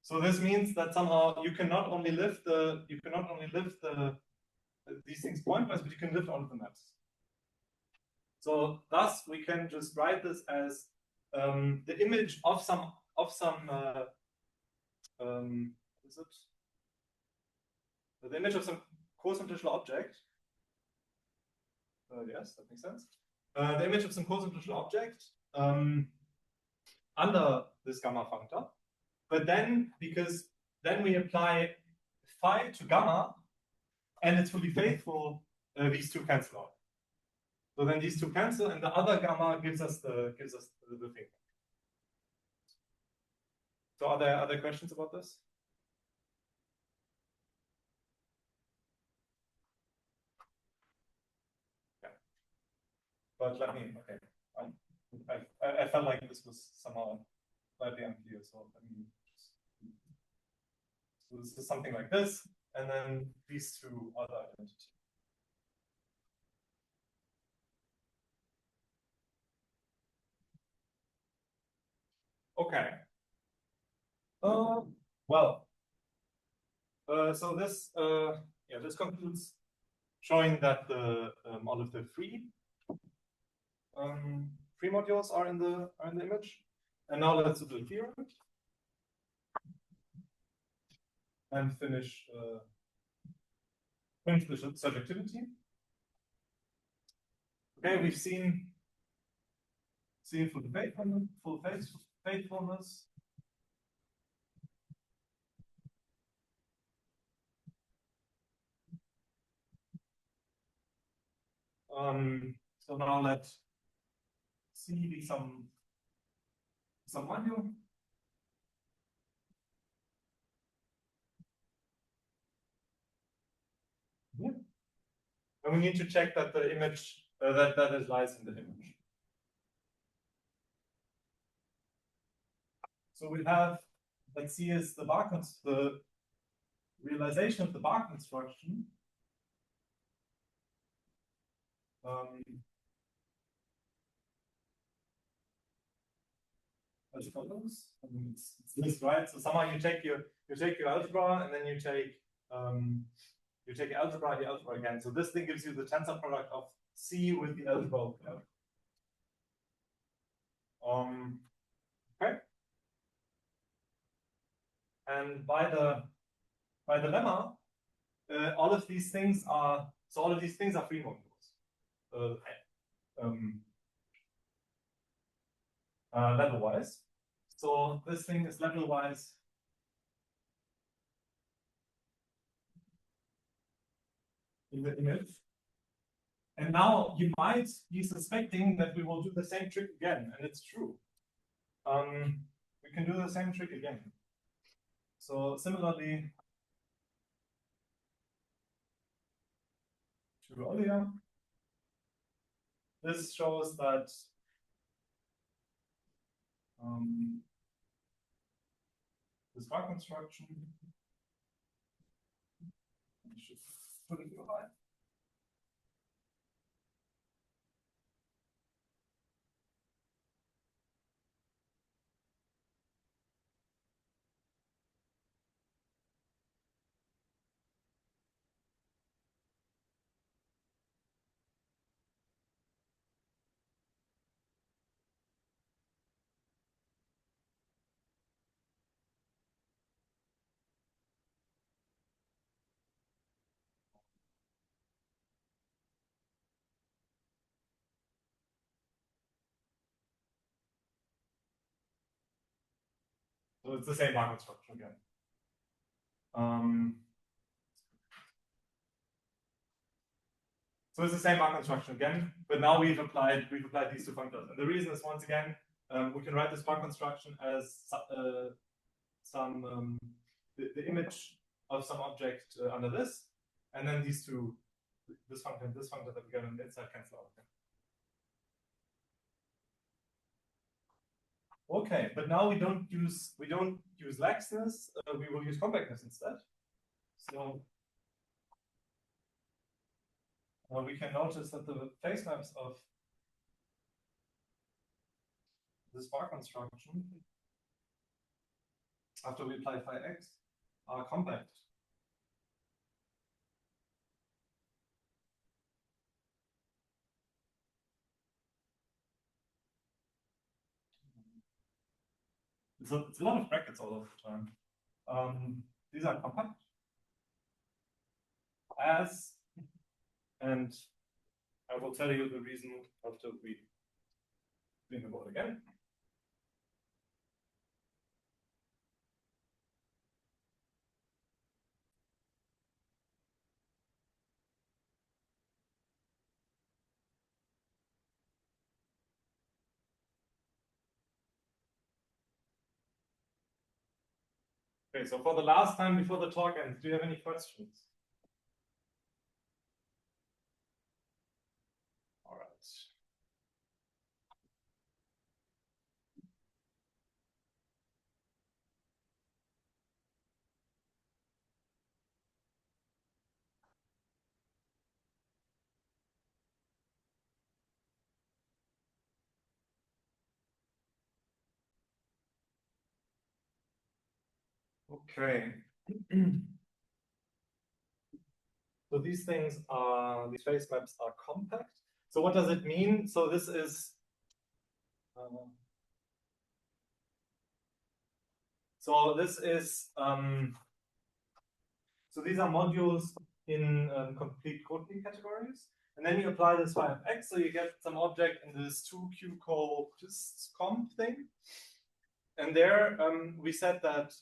So this means that somehow you can not only lift these things pointwise, but you can lift all of the maps. So thus we can just write this as the image of some is it? The image of some co-simplicial object. Yes, that makes sense. The image of some co-simplicial object under this gamma functor. But then, because then we apply phi to gamma, and it's fully faithful, these two cancel out. So then these two cancel, and the other gamma gives us the thing. So are there other questions about this? Yeah. But let me, okay. I felt like this was somehow slightly unclear. So let me so this is something like this, and then these two are the identity. Okay. Well, so this yeah, this concludes showing that the all of the free modules are in the image. And now let's do the theorem and finish the subjectivity. Okay, we've seen full faithfulness. So now let C be some module. Yeah. And we need to check that the image that is lies in the image. So we have, let's see, is the the realization of the bar construction. As follows. I mean, it's this, right? So somehow you take your algebra, and then you take the algebra again. So this thing gives you the tensor product of C with the algebra. Okay. And by the lemma, all of these things are free modules, level-wise. So this thing is level-wise in the image. And now you might be suspecting that we will do the same trick again, and it's true. We can do the same trick again. So similarly to earlier, this shows that this bar construction, I should put it behind. So it's the same bar construction again. So it's the same bar construction again, but now we've applied these two functors. And the reason is, once again, we can write this bar construction as the image of some object under this, and then these two, this functor that we get on the inside cancel out. Okay, but now we don't use laxness. We will use compactness instead. So we can notice that the phase maps of this bar construction, after we apply phi x, are compact. It's a lot of brackets all of the time. These are compact as, and I will tell you the reason after we think about it again. Okay, so for the last time before the talk ends, do you have any questions? All right. Okay. So these things are, these phase maps are compact. So what does it mean? So this is, so this is, so these are modules in complete coding categories. And then you apply this phi of x, so you get some object in this 2Q comp thing. And there we said that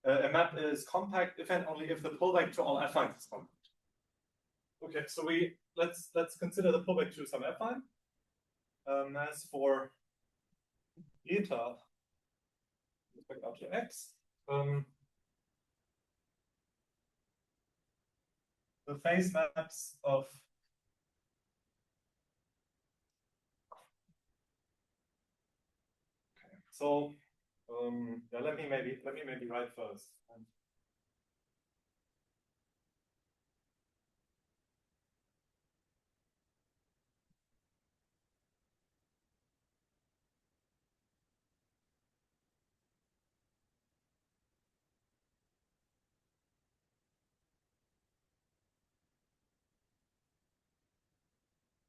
a map is compact if and only if the pullback to all affines is compact. Okay, so let's consider the pullback to some affine. As for eta with respect to x, the phase maps of so yeah, let me maybe write first.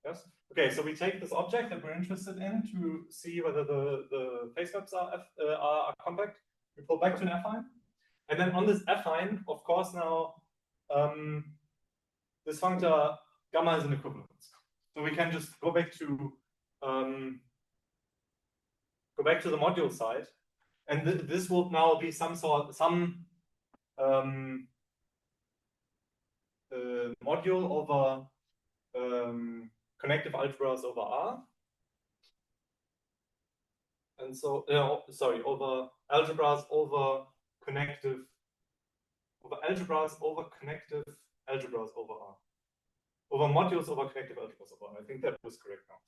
Yes. Okay, so we take this object that we're interested in to see whether the phase maps are compact. We pull back to an affine. And then on this affine, of course, now this functor gamma is an equivalence. So we can just go back to the module side, and this will now be some module over connective algebras over R. And so, sorry, over algebras over connective, over algebras over connective algebras over R. Over modules over connective algebras over R. I think that was correct now.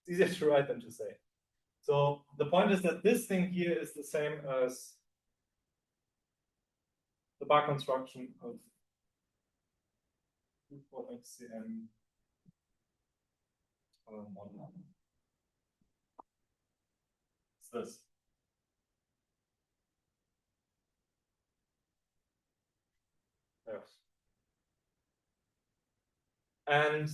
It's easier to write than to say. So the point is that this thing here is the same as the bar construction of XCM model. It's this. Yes. And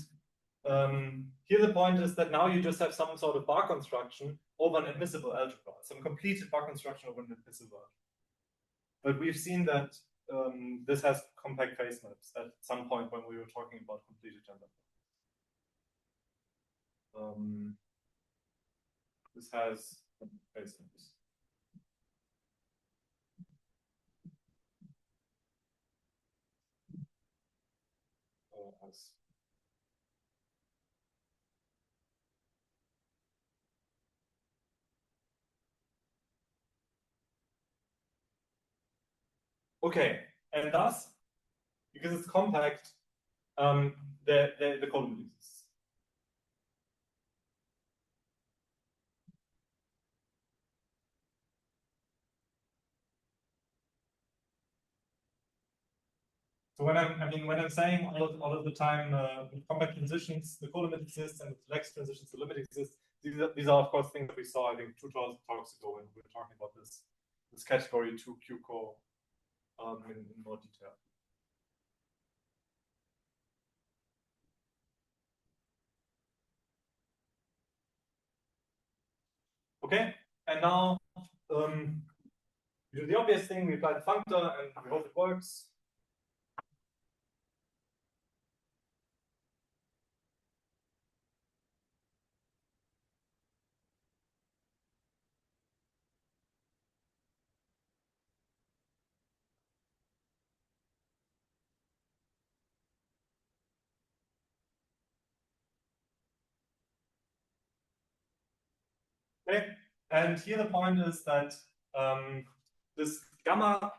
here the point is that now you just have some sort of bar construction over an admissible algebra, some completed bar construction over an admissible algebra. But we've seen that this has compact phase maps at some point when we were talking about completed gender. This has phase maps. Okay, and thus, because it's compact, the column exists. So when I'm saying all of the time with compact transitions, the co-limit exists, and with Lex transitions, the limit exists. These are of course things that we saw, I think, 2,000 talks ago when we were talking about this category 2Q core in more detail. Okay, and now we do the obvious thing. We apply the functor, and we hope it works. Okay, and here the point is that this gamma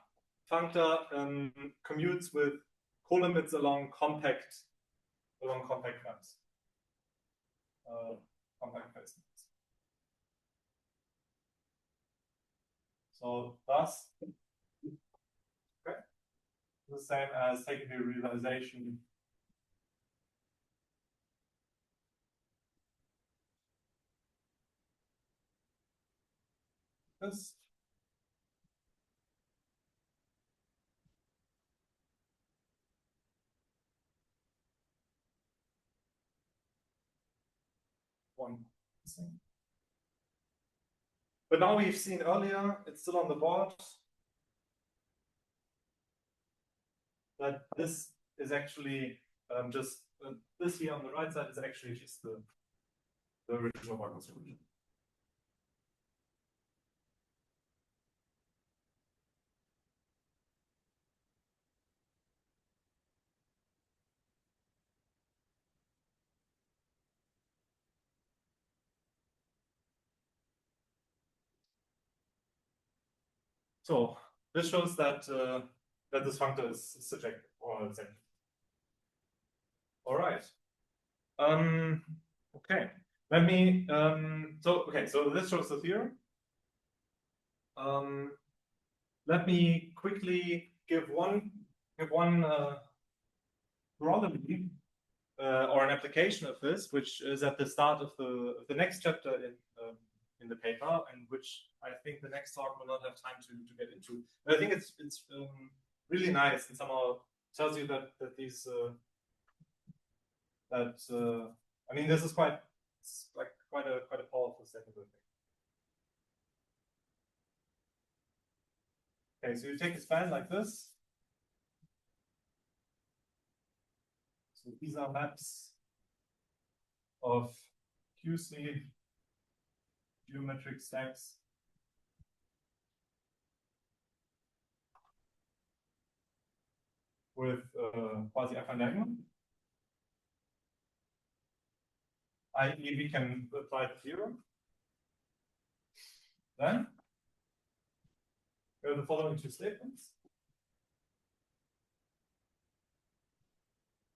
functor commutes with colimits along compact maps, compact phase maps. So thus, okay, the same as taking the realization this. one thing. But now we've seen earlier, it's still on the board, that this is actually just this here on the right side is actually just the original Barkov solution. So this shows that that this functor is surjective or exact. All right. Okay. Let me. So this shows the theorem. Let me quickly give one corollary or an application of this, which is at the start of the next chapter in the paper, and which I think the next talk will not have time to get into. But I think it's really nice and somehow tells you that these I mean, this is quite a powerful technical thing. Okay, so you take a span like this. So these are maps of QC geometric stacks with quasi-affine diagonal. I.e., we can apply the theorem. Then we have the following two statements.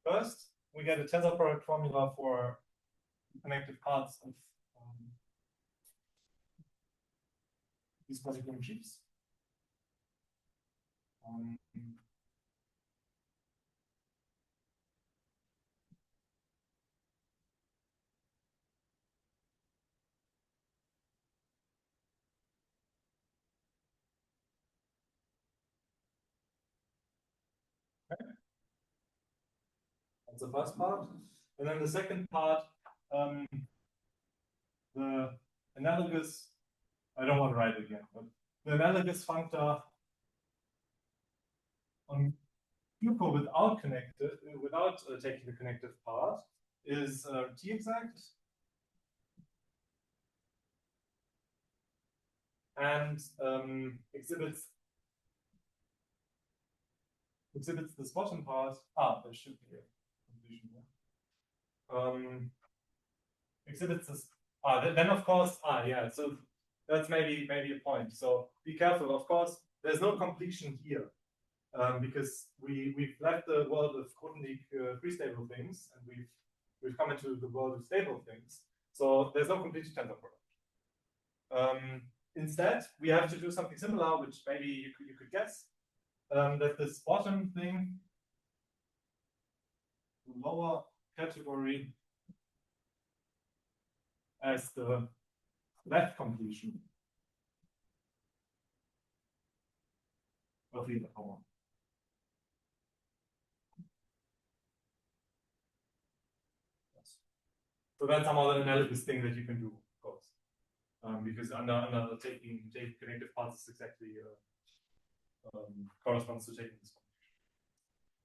First, we get a tensor product formula for connected parts of these quasi-Green sheaves. Okay. That's the first part. And then the second part, the analogous, I don't want to write it again, but the analogous functor on Q-core without taking the connective part is T-exact. And exhibits this bottom part. There should be a completion here. Exhibits this. Then of course, yeah. So that's maybe a point. So be careful. Of course, there's no completion here because we've left the world of Grothendieck free stable things, and we've come into the world of stable things. So there's no complete tensor product. Instead, we have to do something similar, which maybe you could guess. That this bottom thing, the lower category, as the left completion of the power. Yes. So that's somehow an analogous thing that you can do, of course, because under taking connective parts is exactly corresponds to taking this completion.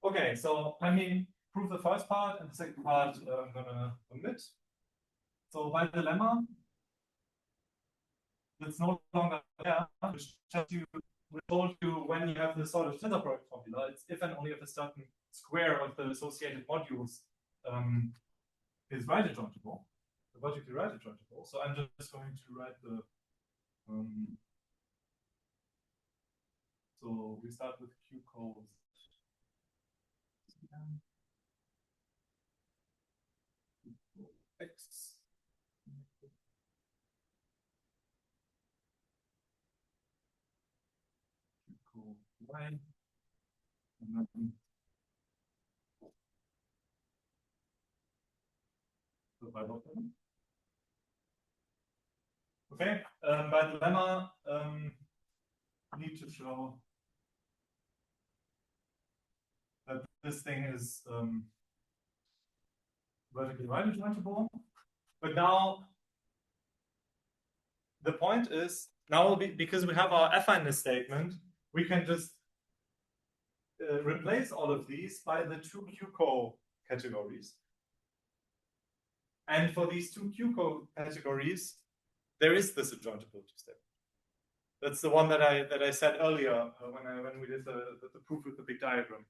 Okay, so let me prove the first part, and the second part I'm gonna omit. So by the lemma, it's no longer there, which tells you, we told you when you have this sort of tensor product formula, it's if and only if a certain square of the associated modules is right adjointable, logically right adjointable. So I'm just going to write the so we start with Q calls X. Y, and then the Bible. Okay, by the lemma, need to show that this thing is vertically right adjointable. But now the point is now because we have our affine statement, we can just replace all of these by the two QCO categories. And for these two QCO categories, there is this adjointability statement. That's the one that I said earlier when we did the proof with the big diagram,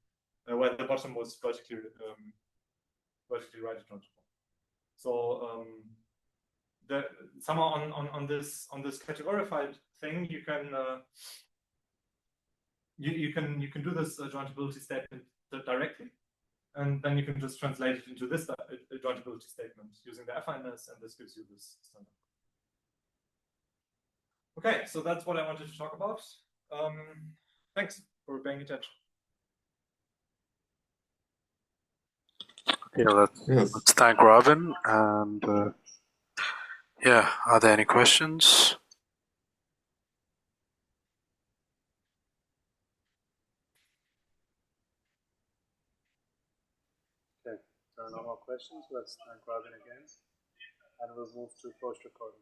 where the bottom was vertically right adjointable. So somehow on this categorified thing, you can you can do this adjointability statement directly, and then you can just translate it into this adjointability statement using the affineness, and this gives you this standard. Okay, so that's what I wanted to talk about. Thanks for paying attention. Yeah, let's thank Robin. And yeah, are there any questions? Okay, there are no more questions. Let's thank Robin again. And we'll move to post-recording.